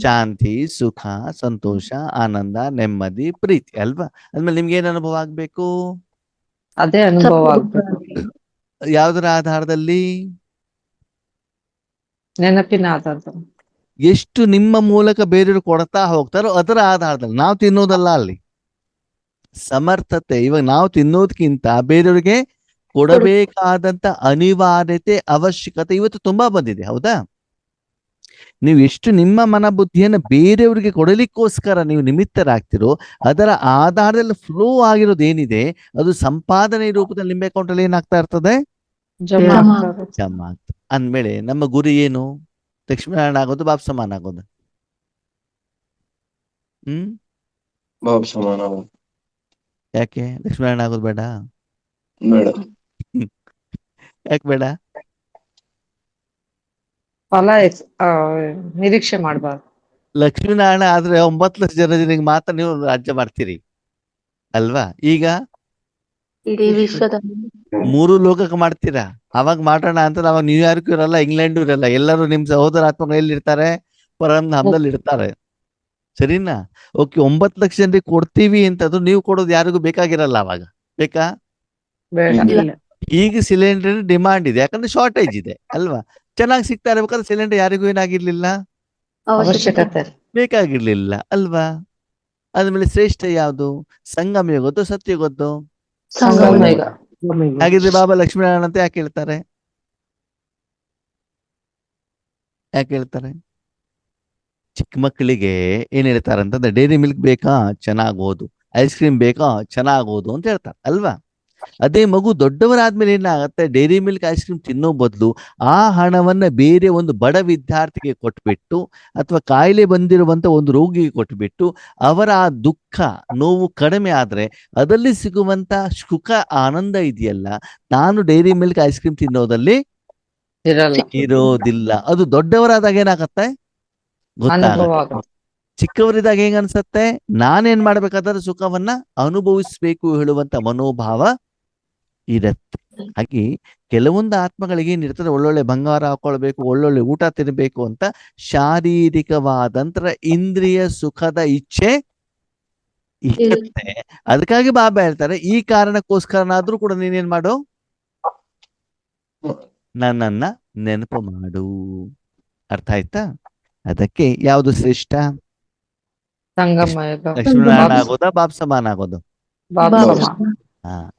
Speaker 1: ಶಾಂತಿ, ಸುಖ, ಸಂತೋಷ, ಆನಂದ, ನೆಮ್ಮದಿ, ಪ್ರೀತಿ ಅಲ್ವಾ? ಅಂದ್ಮೇಲೆ ನಿಮ್ಗೆ ಏನ್ ಅನುಭವ ಆಗ್ಬೇಕು?
Speaker 3: ಅದೇ ಅನುಭವ ಆಗ್ಬೇಕು.
Speaker 1: ಯಾವ್ದರ ಆಧಾರದಲ್ಲಿ?
Speaker 3: ನೆನಪಿನ ಆಧಾರದಲ್ಲಿ.
Speaker 1: ಎಷ್ಟು ನಿಮ್ಮ ಮೂಲಕ ಬೇರೆಯವರು ಕೊಡ್ತಾ ಹೋಗ್ತಾರೋ ಅದರ ಆಧಾರದಲ್ಲಿ. ನಾವು ತಿನ್ನೋದಲ್ಲ ಅಲ್ಲಿ ಸಮರ್ಥತೆ. ಇವಾಗ ನಾವು ತಿನ್ನೋದಕ್ಕಿಂತ ಬೇರೆಯವ್ರಿಗೆ ಕೊಡಬೇಕಾದಂತ ಅನಿವಾರ್ಯತೆ, ಅವಶ್ಯಕತೆ ಇವತ್ತು ತುಂಬಾ ಬಂದಿದೆ, ಹೌದಾ? ನೀವು ಎಷ್ಟು ನಿಮ್ಮ ಮನ ಬುದ್ಧಿಯನ್ನು ಬೇರೆಯವರಿಗೆ ಕೊಡಲಿಕ್ಕೋಸ್ಕರ ನೀವು ನಿಮಿತ್ತರಾಗ್ತಿರೋ ಅದರ ಆಧಾರದಲ್ಲಿ ಫ್ಲೋ ಆಗಿರೋದು ಏನಿದೆ ಅದು ಸಂಪಾದನೆ ರೂಪದಲ್ಲಿ ನಿಮ್ಮ ಅಕೌಂಟ್ ಅಲ್ಲಿ ಏನಾಗ್ತಾ ಇರ್ತದೆ,
Speaker 3: ಜಮಾ
Speaker 6: ಜಮಾ.
Speaker 3: ಆಗ್ತದೆ.
Speaker 1: ಜಮಾ ಆಗ್ತದೆ. ಅಂದ್ಮೇಲೆ ನಮ್ಮ ಗುರಿ ಏನು? ಲಕ್ಷ್ಮೀನಾರಾಯಣ ಆಗೋದು, ಬಾಪ್ ಸಮಾನ ಆಗೋದು.
Speaker 7: ಬಾಬ್ ಸಮಾನ ಆಗೋದು.
Speaker 1: ಯಾಕೆ ಲಕ್ಷ್ಮೀನಾರಾಯಣ ಆಗೋದು ಬೇಡ?
Speaker 7: ಬೇಡ.
Speaker 1: ಯಾಕೆ ಬೇಡ?
Speaker 3: ಫಲ ನಿರೀಕ್ಷೆ ಮಾಡಬಾರ್ದು.
Speaker 1: ಲಕ್ಷ್ಮೀನಾರಾಯಣ ಆದ್ರೆ 9 ಲಕ್ಷ ಜನರಿಗೆ ಮಾತ್ರ ನೀವು ರಾಜ್ಯ ಮಾಡ್ತೀರಿ ಅಲ್ವಾ? ಈಗ
Speaker 6: ಇಡೀ ವಿಶ್ವದ
Speaker 1: 3 ಲೋಕಕ್ಕೆ ಮಾಡ್ತೀರಾ. ಅವಾಗ ಮಾಡೋಣ ಅಂತ ಅವಾಗ ನ್ಯೂಯಾರ್ಕ್ ಇರಲ್ಲ, ಇಂಗ್ಲೆಂಡ್ ಇರಲ್ಲ, ಎಲ್ಲರೂ ನಿಮ್ ಸಹೋದರ ಆತ್ಮಗಳು ಎಲ್ಲಿ ಇರ್ತಾರೆ? ಪರಂಧಾಮದಲ್ಲಿ ಇರ್ತಾರೆ. ಸರಿನಾ? ಓಕೆ, 9 ಲಕ್ಷ ಜನರಿಗೆ ಕೊಡ್ತೀವಿ ಅಂತಂದ್ರು ನೀವು ಕೊಡೋದು ಯಾರಿಗೂ ಬೇಕಾಗಿರಲ್ಲ. ಅವಾಗ ಬೇಕಾ?
Speaker 3: ಬೇಡ.
Speaker 6: ಇಲ್ಲ.
Speaker 1: ಈಗ ಸಿಲಿಂಡರ್ ಡಿಮಾಂಡ್ ಇದೆ, ಯಾಕಂದ್ರೆ ಶಾರ್ಟೇಜ್ ಇದೆ ಅಲ್ವಾ? ಚೆನ್ನಾಗಿ ಸಿಗ್ತಾ ಇರ್ಬೇಕಾದ್ರೆ ಸಿಲಿಂಡರ್ ಯಾರಿಗೂ ಏನಾಗಿರ್ಲಿಲ್ಲ,
Speaker 3: ಅವಶ್ಯಕತೆ.
Speaker 1: ಬೇಕಾಗಿರ್ಲಿಲ್ಲ ಅಲ್ವಾ? ಅದ್ಮೇಲೆ ಶ್ರೇಷ್ಠ ಯಾವುದು? ಸಂಗಮ ಯುಗದ್ದು, ಸತ್ಯುಗದ್ದು?
Speaker 3: ಸಂಗಮ ಯುಗ.
Speaker 1: ಹಾಗಿದ್ರೆ ಬಾಬಾ ಲಕ್ಷ್ಮೀನಾರಾಯಣ ಅಂತ ಯಾಕೆ ಹೇಳ್ತಾರೆ? ಯಾಕೆ ಹೇಳ್ತಾರೆ? ಚಿಕ್ಕ ಮಕ್ಕಳಿಗೆ ಏನ್ ಹೇಳ್ತಾರೆ ಅಂತಂದ್ರೆ, ಡೈರಿ ಮಿಲ್ಕ್ ಬೇಕಾ, ಚೆನ್ನಾಗ್ ಓದು. ಐಸ್ ಕ್ರೀಮ್ ಬೇಕಾ, ಚೆನ್ನಾಗ್ ಓದು ಅಂತ ಹೇಳ್ತಾರೆ ಅಲ್ವಾ? ಅದೇ ಮಗು ದೊಡ್ಡವರಾದ್ಮೇಲೆ ಏನಾಗತ್ತೆ, ಡೈರಿ ಮಿಲ್ಕ್ ಐಸ್ ಕ್ರೀಮ್ ತಿನ್ನೋ ಬದಲು ಆ ಹಣವನ್ನ ಬೇರೆ ಒಂದು ಬಡ ವಿದ್ಯಾರ್ಥಿಗೆ ಕೊಟ್ಬಿಟ್ಟು ಅಥವಾ ಕಾಯಿಲೆ ಬಂದಿರುವಂತ ಒಂದು ರೋಗಿಗೆ ಕೊಟ್ಬಿಟ್ಟು ಅವರ ಆ ದುಃಖ ನೋವು ಕಡಿಮೆ ಆದ್ರೆ ಅದರಲ್ಲಿ ಸಿಗುವಂತ ಸುಖ ಆನಂದ ಇದೆಯಲ್ಲ, ನಾನು ಡೈರಿ ಮಿಲ್ಕ್ ಐಸ್ ಕ್ರೀಮ್ ತಿನ್ನೋದಲ್ಲಿ
Speaker 3: ಇರಲ್ಲ.
Speaker 1: ಇರೋದಿಲ್ಲ. ಅದು ದೊಡ್ಡವರಾದಾಗ ಏನಾಗತ್ತೆ
Speaker 3: ಅನುಭವ
Speaker 1: ಗೊತ್ತಾಗತ್ತೆ.
Speaker 3: ಆಗುತ್ತೆ.
Speaker 1: ಚಿಕ್ಕವರಿದಾಗ ಹೆಂಗ ಅನ್ಸತ್ತೆ, ನಾನೇನ್ ಮಾಡ್ಬೇಕಾದ್ರೆ ಸುಖವನ್ನ ಅನುಭವಿಸ್ಬೇಕು ಹೇಳುವಂತ ಮನೋಭಾವ ಇರತ್ತೆ. ಹಾಗೆ ಕೆಲವೊಂದು ಆತ್ಮಗಳಿಗೆ ಏನಿರ್ತದೆ, ಒಳ್ಳೊಳ್ಳೆ ಬಂಗಾರ ಹಾಕೊಳ್ಬೇಕು, ಒಳ್ಳೊಳ್ಳೆ ಊಟ ತಿನ್ಬೇಕು ಅಂತ ಶಾರೀರಿಕವಾದಂತರ ಇಂದ್ರಿಯ ಸುಖದ ಇಚ್ಛೆ ಇರುತ್ತೆ. ಅದಕ್ಕಾಗಿ ಬಾಬಾ ಹೇಳ್ತಾರೆ, ಈ ಕಾರಣಕ್ಕೋಸ್ಕರನಾದ್ರೂ ಕೂಡ ನೀನೇನ್ ಮಾಡು, ನನ್ನನ್ನ ನೆನಪು ಮಾಡು. ಅರ್ಥ ಆಯ್ತಾ? ಅದಕ್ಕೆ ಯಾವುದು ಶ್ರೇಷ್ಠ?
Speaker 3: ಸಂಗಮ ಯುಗ.
Speaker 1: ಲಕ್ಷ್ಮೀನಾರಾಯಣ ಆಗೋದಾ, ಬಾಪ್ ಸಮಾನ ಆಗೋದು?
Speaker 3: ಬಾಬ್
Speaker 6: ಬಾಬ್
Speaker 3: ಸಮಾನ.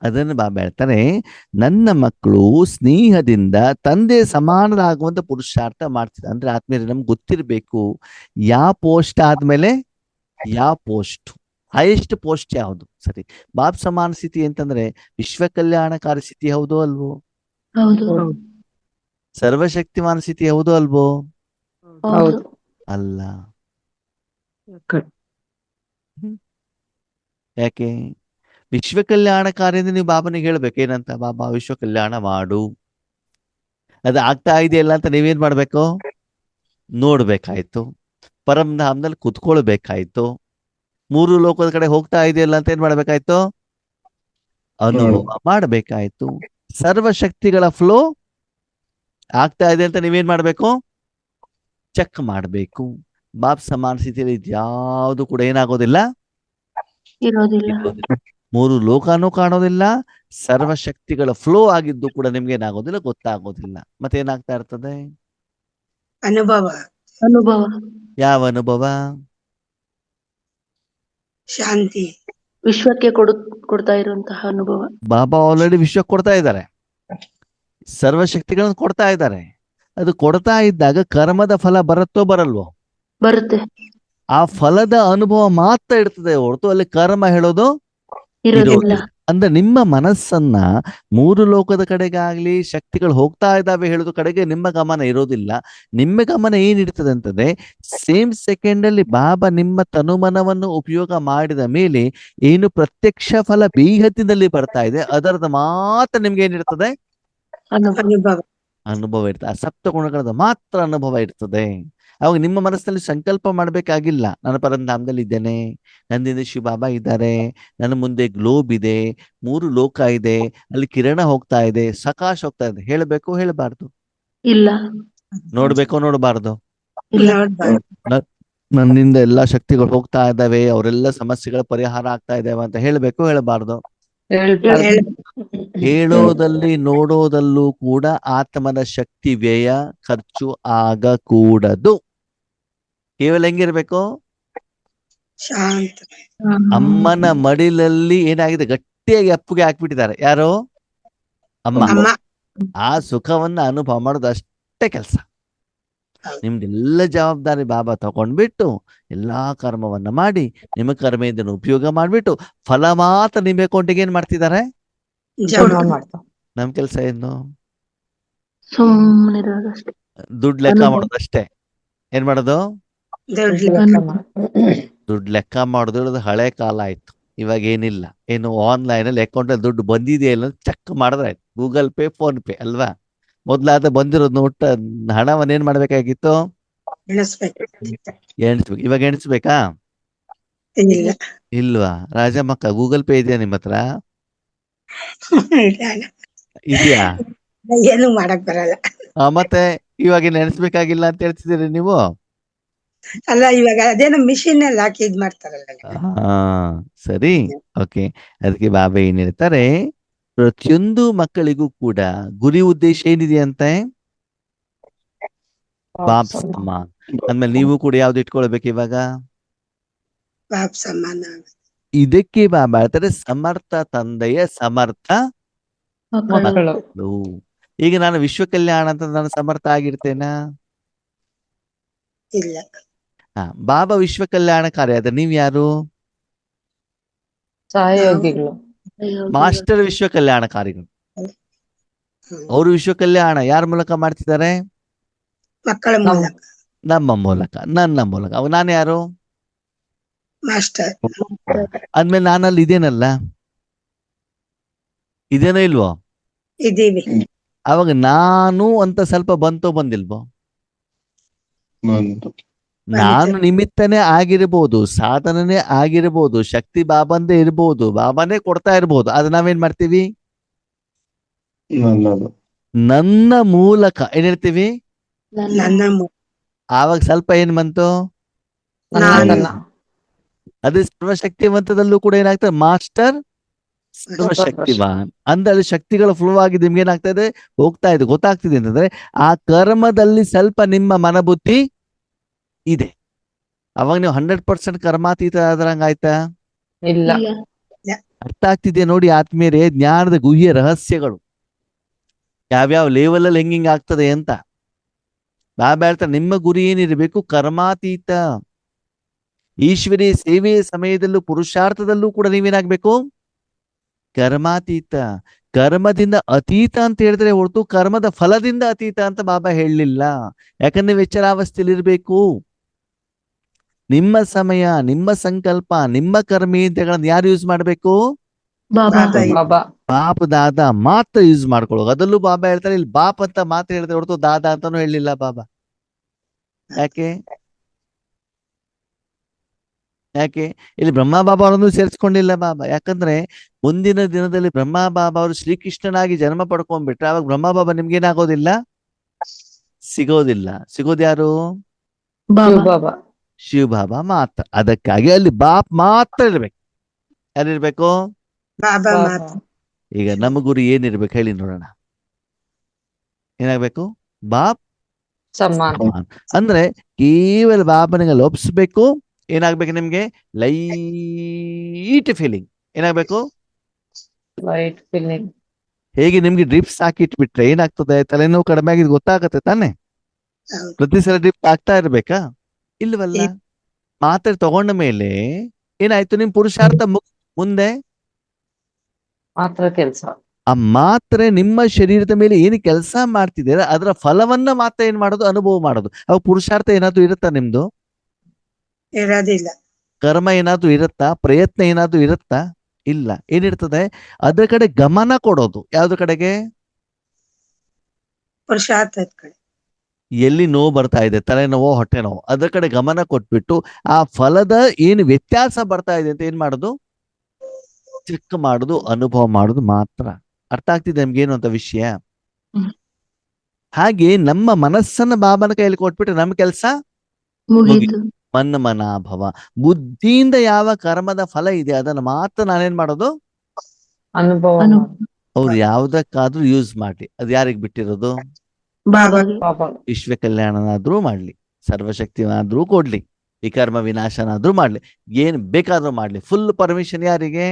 Speaker 1: ಅದನ್ನು ಬಾಬಾ ಹೇಳ್ತಾರೆ, ನನ್ನ ಮಕ್ಕಳು ಸ್ನೇಹದಿಂದ ತಂದೆ ಸಮಾನರಾಗುವಂತ ಪುರುಷಾರ್ಥ ಮಾಡ್ತಿದ್ದಾರೆ. ಅಂದ್ರೆ ಆದ್ಮೇಲೆ ನಮ್ಗೆ ಗೊತ್ತಿರ್ಬೇಕು ಯಾವ ಪೋಸ್ಟ್ ಆದ್ಮೇಲೆ ಯಾವ ಪೋಸ್ಟ್, ಹೈಯೆಸ್ಟ್ ಪೋಸ್ಟ್ ಯಾವುದು. ಸರಿ, ಬಾಪ್ ಸಮಾನ ಸ್ಥಿತಿ ಅಂತಂದ್ರೆ ವಿಶ್ವ ಕಲ್ಯಾಣಕಾರಿ ಸ್ಥಿತಿ ಹೌದು ಅಲ್ವೋ?
Speaker 6: ಹೌದು.
Speaker 1: ಸರ್ವಶಕ್ತಿಮಾನ ಸ್ಥಿತಿ ಹೌದು ಅಲ್ವೋ?
Speaker 3: ಹೌದು.
Speaker 1: ಅಲ್ಲ. ಯಾಕೆ? ವಿಶ್ವ ಕಲ್ಯಾಣಕಾರಿ ಅಂದ್ರೆ ನೀವು ಬಾಬನಿಗೆ ಹೇಳ್ಬೇಕು ಏನಂತ, ಬಾಬಾ ವಿಶ್ವ ಕಲ್ಯಾಣ ಮಾಡು. ಅದು ಆಗ್ತಾ ಇದೆಯಲ್ಲ ಅಂತ ನೀವೇನ್ ಮಾಡ್ಬೇಕು, ನೋಡ್ಬೇಕಾಯ್ತು. ಪರಮಧಾಮದಲ್ಲಿ ಕುತ್ಕೊಳ್ಬೇಕಾಯ್ತು. 3 ಲೋಕದ ಕಡೆ ಹೋಗ್ತಾ ಇದೆಯಲ್ಲ ಅಂತ ಏನ್ ಮಾಡ್ಬೇಕಾಯ್ತು, ಅನುಭವ ಮಾಡ್ಬೇಕಾಯ್ತು. ಸರ್ವಶಕ್ತಿಗಳ ಫ್ಲೋ ಆಗ್ತಾ ಇದೆ ಅಂತ ನೀವೇನ್ ಮಾಡ್ಬೇಕು, ಚೆಕ್ ಮಾಡ್ಬೇಕು. ಬಾಪ್ ಸಮಾನ ಸ್ಥಿತಿಯಲ್ಲಿ ಇದ್ಯಾವುದು ಕೂಡ ಏನಾಗೋದಿಲ್ಲ,
Speaker 6: ಇರೋದಿಲ್ಲ.
Speaker 1: 3 ಲೋಕನೂ ಕಾಣೋದಿಲ್ಲ, ಸರ್ವಶಕ್ತಿಗಳ ಫ್ಲೋ ಆಗಿದ್ದು ಕೂಡ ನಿಮ್ಗೆ ಏನಾಗೋದಿಲ್ಲ, ಗೊತ್ತಾಗೋದಿಲ್ಲ. ಮತ್ತೇನಾಗ್ತಾ ಇರ್ತದೆ,
Speaker 6: ಅನುಭವ.
Speaker 1: ಯಾವ ಅನುಭವ?
Speaker 8: ಶಾಂತಿ.
Speaker 6: ವಿಶ್ವಕ್ಕೆ ಕೊಡ್ತಾ ಇರುವಂತಹ ಅನುಭವ.
Speaker 1: ಬಾಬಾ ಆಲ್ರೆಡಿ ವಿಶ್ವಕ್ಕೆ ಕೊಡ್ತಾ ಇದ್ದಾರೆ, ಸರ್ವಶಕ್ತಿಗಳನ್ನು ಕೊಡ್ತಾ ಇದ್ದಾರೆ. ಅದು ಕೊಡ್ತಾ ಇದ್ದಾಗ ಕರ್ಮದ ಫಲ ಬರುತ್ತೋ ಬರಲ್ವೋ?
Speaker 6: ಬರುತ್ತೆ.
Speaker 1: ಆ ಫಲದ ಅನುಭವ ಮಾತ್ರ ಇರ್ತದೆ ಹೊರತು ಅಲ್ಲಿ ಕರ್ಮ ಹೇಳೋದು
Speaker 6: ಇರೋದಿಲ್ಲ.
Speaker 1: ಇರೋದಿಲ್ಲ. ಅಂದ್ರೆ ನಿಮ್ಮ ಮನಸ್ಸನ್ನ 3 ಲೋಕದ ಕಡೆಗಾಗ್ಲಿ ಶಕ್ತಿಗಳು ಹೋಗ್ತಾ ಇದ್ದಾವೆ ಹೇಳೋದು ಕಡೆಗೆ ನಿಮ್ಮ ಗಮನ ಇರೋದಿಲ್ಲ. ನಿಮ್ಮ ಗಮನ ಏನಿರ್ತದೆ ಅಂತಂದ್ರೆ ಸೇಮ್ ಸೆಕೆಂಡ್ ಅಲ್ಲಿ ಬಾಬಾ ನಿಮ್ಮ ತನುಮನವನ್ನು ಉಪಯೋಗ ಮಾಡಿದ ಮೇಲೆ ಏನು ಪ್ರತ್ಯಕ್ಷ ಫಲ ಬೀಹತ್ತಿನಲ್ಲಿ ಬರ್ತಾ ಇದೆ ಅದರದ ಮಾತ್ರ ನಿಮ್ಗೆ ಏನಿರ್ತದೆ,
Speaker 8: ಅನುಭವ.
Speaker 1: ಅನುಭವ ಇರ್ತದೆ. ಆ ಸಪ್ತ ಗುಣಗಳದ ಮಾತ್ರ ಅನುಭವ ಇರ್ತದೆ. ಅವಾಗ ನಿಮ್ಮ ಮನಸ್ಸಿನಲ್ಲಿ ಸಂಕಲ್ಪ ಮಾಡ್ಬೇಕಾಗಿಲ್ಲ, ನಾನು ಪರಂಧಾಮದಲ್ಲಿ ಇದ್ದೇನೆ, ನನ್ನಿಂದ ಶಿವಬಾಬಾ ಇದ್ದಾರೆ, ನನ್ನ ಮುಂದೆ ಗ್ಲೋಬ್ ಇದೆ, 3 ಲೋಕ ಇದೆ, ಅಲ್ಲಿ ಕಿರಣ ಹೋಗ್ತಾ ಇದೆ, ಸಕಾಶ ಹೋಗ್ತಾ ಇದೆ. ಹೇಳಬೇಕು ಹೇಳಬಾರ್ದು?
Speaker 6: ಇಲ್ಲ.
Speaker 1: ನೋಡ್ಬೇಕು ನೋಡಬಾರ್ದು?
Speaker 6: ಇಲ್ಲ.
Speaker 1: ನನ್ನಿಂದ ಎಲ್ಲಾ ಶಕ್ತಿಗಳು ಹೋಗ್ತಾ ಇದ್ದಾವೆ, ಅವರೆಲ್ಲ ಸಮಸ್ಯೆಗಳ ಪರಿಹಾರ ಆಗ್ತಾ ಇದಾವೆ ಅಂತ ಹೇಳಬೇಕು ಹೇಳಬಾರ್ದು? ಹೇಳೋದಲ್ಲಿ ನೋಡೋದಲ್ಲೂ ಕೂಡ ಆತ್ಮನ ಶಕ್ತಿ ವ್ಯಯ ಖರ್ಚು ಆಗಕೂಡದು. ಕೇವಲ ಹೆಂಗಿರ್ಬೇಕು,
Speaker 8: ಶಾಂತ.
Speaker 1: ಅಮ್ಮನ ಮಡಿಲಲ್ಲಿ ಏನಾಗಿದೆ, ಗಟ್ಟಿಯಾಗಿ ಅಪ್ಪುಗೆ ಹಾಕ್ಬಿಟ್ಟಿದ್ದಾರೆ. ಯಾರು? ಅಮ್ಮ.
Speaker 8: ಅಮ್ಮ.
Speaker 1: ಆ ಸುಖವನ್ನ ಅನುಭವ ಮಾಡೋದು ಅಷ್ಟೇ ಕೆಲಸ.
Speaker 8: ಹೌದು.
Speaker 1: ನಿಮ್ದೆಲ್ಲ ಜವಾಬ್ದಾರಿ ಬಾಬಾ ತಗೊಂಡ್ಬಿಟ್ಟು ಎಲ್ಲಾ ಕರ್ಮವನ್ನ ಮಾಡಿ ನಿಮ್ಮ ಕರ್ಮೆಯಿಂದ ಉಪಯೋಗ ಮಾಡ್ಬಿಟ್ಟು ಫಲ ಮಾತ್ರ ನಿಮ್ಮ ಅಕೌಂಟಿಗೆ ಏನ್ ಮಾಡ್ತಿದ್ದಾರೆ?
Speaker 6: ಜಮಾ
Speaker 3: ಮಾಡ್ತಾವ.
Speaker 1: ನಮ್ ಕೆಲಸ ಏನು?
Speaker 6: ಸುಮ್ಮನೆ ಇರೋದಷ್ಟೇ.
Speaker 1: ದುಡ್ಡು ಲೆಕ್ಕ
Speaker 6: ಅನುಭವ.
Speaker 1: ಮಾಡೋದಷ್ಟೇ. ಏನ್ ಮಾಡೋದು? ದುಡ್ಡು ಲೆಕ್ಕ ಮಾಡೋದು ಹೇಳೋದು ಹಳೆ ಕಾಲ ಆಯ್ತು. ಇವಾಗ ಏನಿಲ್ಲ. ಏನು ಆನ್ಲೈನ್ ಅಲ್ಲಿ ಅಕೌಂಟ್ ಅಲ್ಲಿ ದುಡ್ಡು ಬಂದಿದೆಯಾ ಇಲ್ಲ ಚೆಕ್ ಮಾಡಿದ್ರೆ ಆಯ್ತು. ಗೂಗಲ್ ಪೇ, ಫೋನ್ ಪೇ ಅಲ್ವಾ? ಮೊದ್ಲಾದ ಬಂದಿರೋದು ಒಟ್ಟ ಹಣವನ್ನ ಏನ್ ಮಾಡ್ಬೇಕಾಗಿತ್ತು? ಎಣಿಸ್ಬೇಕು. ಇವಾಗ ಎಣಿಸ್ಬೇಕಾ?
Speaker 8: ಇಲ್ಲ.
Speaker 1: ಇಲ್ವಾ? ರಾಜಮ್ಮಕ್ಕ ಗೂಗಲ್ ಪೇ ಇದೆಯಾ ನಿಮ್ಮ ಹತ್ರ?
Speaker 8: ಇಲ್ಲ.
Speaker 1: ಇದೆಯಾ?
Speaker 8: ಏನು ಮಾಡಕ್ ಬರಲ್ಲ.
Speaker 1: ಮತ್ತೆ ಇವಾಗ ನೆನೆಸ್ಬೇಕಾಗಿಲ್ಲ ಅಂತ ಹೇಳ್ತಿದ್ದೀರಿ ನೀವು?
Speaker 8: ಅಲ್ಲ ಇವಾಗ ಅದೇನೋ ಮಿಷಿನ್ ಅಲ್ಲಿ ಹಾಕಿ ಇದ್ ಮಾಡ್ತಾರಲ್ಲ.
Speaker 1: ಹಾ ಸರಿ, ಓಕೆ. ಅದಕ್ಕೆ ಬಾಬಾ ಏನ್ ಹೇಳ್ತಾರೆ, ಪ್ರತಿಯೊಂದು ಮಕ್ಕಳಿಗೂ ಕೂಡ ಗುರಿ ಉದ್ದೇಶ ಏನಿದೆ ಅಂತೆ? ಬಾಪ್ ಸಮಾನ್. ಅಂದ್ಮೇಲೆ ನೀವು ಕೂಡ ಯಾವ್ದು ಇಟ್ಕೊಳ್ಬೇಕು ಇವಾಗ?
Speaker 8: ಬಾಪ್ ಸಮಾನ.
Speaker 1: ಇದಕ್ಕೆ ಬಾಬಾ ಹೇಳ್ತಾರೆ ಸಮರ್ಥ ತಂದೆಯ ಸಮರ್ಥ
Speaker 3: ಮಕ್ಕಳು.
Speaker 1: ಮಕ್ಕಳು. ಈಗ ನಾನು ವಿಶ್ವ ಕಲ್ಯಾಣ ಅಂತ ನಾನು ಸಮರ್ಥ ಆಗಿರ್ತೇನಾ?
Speaker 8: ಇಲ್ಲ.
Speaker 1: ಬಾಬಾ ವಿಶ್ವ ಕಲ್ಯಾಣಕಾರಿ ಆದ್ರೆ ನೀವ್ ಯಾರು?
Speaker 3: ಸಹಯೋಗಿಗಳು.
Speaker 1: ಮಾಸ್ಟರ್ ವಿಶ್ವ ಕಲ್ಯಾಣಕಾರಿಗಳು. ಅವರು ವಿಶ್ವ ಕಲ್ಯಾಣ ಯಾರ ಮೂಲಕ ಮಾಡ್ತಿದ್ದಾರೆ?
Speaker 8: ಮಕ್ಕಳ ಮೂಲಕ.
Speaker 1: ನಮ್ಮ ಮೂಲಕ, ನನ್ನ ಮೂಲಕ. ಅವ್ ನಾನು ಯಾರು?
Speaker 8: ಮಾಸ್ಟರ್.
Speaker 1: ಅಂದ್ಮೇಲೆ ನಾನಲ್ಲಿ ಇದೇನಲ್ಲ, ಇದೇನೋ ಇಲ್ವೋ?
Speaker 8: ಇದೀವಿ.
Speaker 1: ಅವಾಗ ನಾನು ಅಂತ ಸ್ವಲ್ಪ ಬಂತೋ ಬಂದಿಲ್ವೋ? ನಾನು ನಿಮಿತ್ತನೇ ಆಗಿರ್ಬೋದು, ಸಾಧನನೇ ಆಗಿರ್ಬೋದು, ಶಕ್ತಿ ಬಾಬಂದೇ ಇರ್ಬೋದು, ಬಾಬಾನೇ ಕೊಡ್ತಾ ಇರ್ಬೋದು. ಆದ್ರೆ ನಾವೇನ್ ಮಾಡ್ತೀವಿ? ನನ್ನ ಮೂಲಕ ಏನ್ ಹೇಳ್ತೀವಿ?
Speaker 8: ನನ್ನ
Speaker 1: ಆವಾಗ ಸ್ವಲ್ಪ ಏನ್ ಬಂತು? ಅದೇ ಸರ್ವಶಕ್ತಿವಂತದಲ್ಲೂ ಕೂಡ ಏನಾಗ್ತದೆ? ಮಾಸ್ಟರ್ ಸರ್ವಶಕ್ತಿವಾನ್. ಅಂದ್ರೆ ಅಲ್ಲಿ ಶಕ್ತಿಗಳ ಫ್ಲೋ ಆಗಿ ನಿಮ್ಗೆ ಏನಾಗ್ತಾ ಇದೆ? ಹೋಗ್ತಾ ಇದೆ. ಗೊತ್ತಾಗ್ತಿದೆ ಅಂತಂದ್ರೆ ಆ ಕರ್ಮದಲ್ಲಿ ಸ್ವಲ್ಪ ನಿಮ್ಮ ಮನಬುದ್ಧಿ ಇದೆ. ಅವಾಗ ನೀವು 100% ಕರ್ಮಾತೀತ ಆದ್ರಂಗ ಆಯ್ತಾ?
Speaker 3: ಇಲ್ಲ.
Speaker 1: ಅರ್ಥ ಆಗ್ತಿದೆ ನೋಡಿ ಆತ್ಮೀಯರೇ, ಜ್ಞಾನದ ಗುಹ್ಯ ರಹಸ್ಯಗಳು ಯಾವ್ಯಾವ ಲೆವೆಲ್ ಅಲ್ಲಿ ಹೆಂಗಿಂಗ್ ಆಗ್ತದೆ ಅಂತ. ಬಾಬಾ ಹೇಳ್ತಾರೆ ನಿಮ್ಮ ಗುರಿ ಏನಿರಬೇಕು? ಕರ್ಮಾತೀತ. ಈಶ್ವರೀಯ ಸೇವೆಯ ಸಮಯದಲ್ಲೂ ಪುರುಷಾರ್ಥದಲ್ಲೂ ಕೂಡ ನೀವೇನಾಗ್ಬೇಕು? ಕರ್ಮಾತೀತ. ಕರ್ಮದಿಂದ ಅತೀತ ಅಂತ ಹೇಳಿದ್ರೆ ಹೊರತು ಕರ್ಮದ ಫಲದಿಂದ ಅತೀತ ಅಂತ ಬಾಬಾ ಹೇಳಲಿಲ್ಲ. ಯಾಕಂದ್ರೆ ನೀವು ಎಚ್ಚರಾವಸ್ಥೆಯಲ್ಲಿ ಇರ್ಬೇಕು. ನಿಮ್ಮ ಸಮಯ, ನಿಮ್ಮ ಸಂಕಲ್ಪ, ನಿಮ್ಮ ಕರ್ಮೇಂದ್ರಗಳನ್ನ ಯಾರು ಯೂಸ್ ಮಾಡ್ಬೇಕು? ಬಾಪ್ ದಾದಾ ಮಾತ್ರ ಯೂಸ್ ಮಾಡ್ಕೊಳ್ಳೋ. ಅದಲ್ಲೂ ಬಾಬಾ ಹೇಳ್ತಾರೆ ಇಲ್ಲಿ ಬಾಪ್ ಅಂತ ಮಾತ್ರ ಹೇಳಿದ್ರೆ ಹೊರತು ದಾದಾ ಅಂತಾನು ಹೇಳಲಿಲ್ಲ ಬಾಬಾ. ಯಾಕೆ? ಇಲ್ಲಿ ಬ್ರಹ್ಮ ಬಾಬಾ ಅವರನ್ನು ಸೇರಿಸ್ಕೊಂಡಿಲ್ಲ ಬಾಬಾ. ಯಾಕಂದ್ರೆ ಮುಂದಿನ ದಿನದಲ್ಲಿ ಬ್ರಹ್ಮ ಬಾಬಾ ಅವರು ಶ್ರೀಕೃಷ್ಣನಾಗಿ ಜನ್ಮ ಪಡ್ಕೊಂಡ್ಬಿಟ್ರೆ ಅವಾಗ ಬ್ರಹ್ಮ ಬಾಬಾ ನಿಮ್ಗೇನಾಗೋದಿಲ್ಲ? ಸಿಗೋದಿಲ್ಲ. ಸಿಗೋದು ಯಾರು? ಶಿವ ಬಾಬಾ ಮಾತ್ರ. ಅದಕ್ಕಾಗಿ ಅಲ್ಲಿ ಬಾಪ್ ಮಾತ್ರ ಇರ್ಬೇಕು. ಯಾರಿರ್ಬೇಕು? ಈಗ ನಮ್ಮ ಗುರಿ ಏನಿರ್ಬೇಕು ಹೇಳಿ ನೋಡೋಣ. ಏನಾಗ್ಬೇಕು? ಬಾಪ್ ಸಮಾನ್. ಅಂದ್ರೆ ಕೇವಲ ಬಾಬನಿಗೆ ಲೋಪಿಸ್ಬೇಕು. ಏನಾಗ್ಬೇಕು ನಿಮ್ಗೆ? Light feeling. ಏನಾಗ್ಬೇಕು?
Speaker 3: Light feeling.
Speaker 1: ಹೇಗೆ ನಿಮ್ಗೆ ಡ್ರಿಪ್ಸ್ ಹಾಕಿಟ್ಬಿಟ್ರೆ ಏನಾಗ್ತದೆ? ತಲೆನೋವು ಕಡಿಮೆ ಆಗಿದ್ ಗೊತ್ತಾಗತ್ತೆ ತಾನೆ? ಪ್ರತಿ ಸಲ ಡ್ರಿಪ್ ಆಗ್ತಾ ಇರ್ಬೇಕಾ? ಇಲ್ವಲ್ಲ. ಮಾತ್ರೆ ತಗೊಂಡ ಮೇಲೆ ಏನಾಯ್ತು? ನಿಮ್ ಪುರುಷಾರ್ಥ ಮುಂದೆ
Speaker 3: ಮಾತ್ರ ಕೆಲಸ.
Speaker 1: ಆ ಮಾತ್ರೆ ನಿಮ್ಮ ಶರೀರದ ಮೇಲೆ ಏನು ಕೆಲಸ ಮಾಡ್ತಿದ್ದೀರ ಅದರ ಫಲವನ್ನ ಮಾತ್ರ ಏನ್ ಮಾಡೋದು? ಅನುಭವ ಮಾಡೋದು. ಅವಾಗ ಪುರುಷಾರ್ಥ ಏನಾದ್ರು ಇರುತ್ತಾ ನಿಮ್ದು?
Speaker 8: ಇರೋದಿಲ್ಲ.
Speaker 1: ಕರ್ಮ ಏನಾದ್ರು ಇರುತ್ತಾ? ಪ್ರಯತ್ನ ಏನಾದ್ರು ಇರುತ್ತಾ? ಇಲ್ಲ. ಏನಿರ್ತದೆ? ಅದ್ರ ಕಡೆ ಗಮನ ಕೊಡೋದು. ಯಾವ್ದ್ರ ಕಡೆಗೆ?
Speaker 8: ಪುರುಷಾರ್ಥದ ಕಡೆ.
Speaker 1: ಎಲ್ಲಿ ನೋವು ಬರ್ತಾ ಇದೆ, ತಲೆನೋವು, ಹೊಟ್ಟೆ ನೋವು, ಅದ್ರ ಕಡೆ ಗಮನ ಕೊಟ್ಬಿಟ್ಟು ಆ ಫಲದ ಏನು ವ್ಯತ್ಯಾಸ ಬರ್ತಾ ಇದೆ ಅಂತ ಏನ್ ಮಾಡೋದು? ಚೆಕ್ ಮಾಡುದು, ಅನುಭವ ಮಾಡುದು ಮಾತ್ರ. ಅರ್ಥ ಆಗ್ತಿದೆ ನಮ್ಗೇನು ಅಂತ ವಿಷಯ? ಹಾಗೆ ನಮ್ಮ ಮನಸ್ಸನ್ನ ಬಾಬನ ಕೈಯಲ್ಲಿ ಕೊಟ್ಬಿಟ್ರೆ ನಮ್ಮ ಕೆಲಸ ಮನ್ಮನಾಭವ. ಬುದ್ಧಿಯಿಂದ ಯಾವ ಕರ್ಮದ ಫಲ ಇದೆ ಅದನ್ನ ಮಾತ್ರ ನಾನೇನ್ ಮಾಡೋದು?
Speaker 3: ಅನುಭವ.
Speaker 1: ಅವ್ರು ಯಾವ್ದಕ್ಕಾದ್ರೂ ಯೂಸ್ ಮಾಡ್ಲಿ. ಅದು ಯಾರಿಗ್ ಬಿಟ್ಟಿರೋದು? ವಿಶ್ವ ಕಲ್ಯಾಣನಾದ್ರೂ ಮಾಡ್ಲಿ, ಸರ್ವಶಕ್ತಿನಾದ್ರೂ ಕೊಡ್ಲಿ, ವಿಕರ್ಮ ವಿನಾಶನಾದ್ರೂ ಮಾಡ್ಲಿ, ಏನ್ ಬೇಕಾದ್ರೂ ಮಾಡ್ಲಿ. ಫುಲ್ ಪರ್ಮಿಷನ್ ಯಾರಿಗೆ?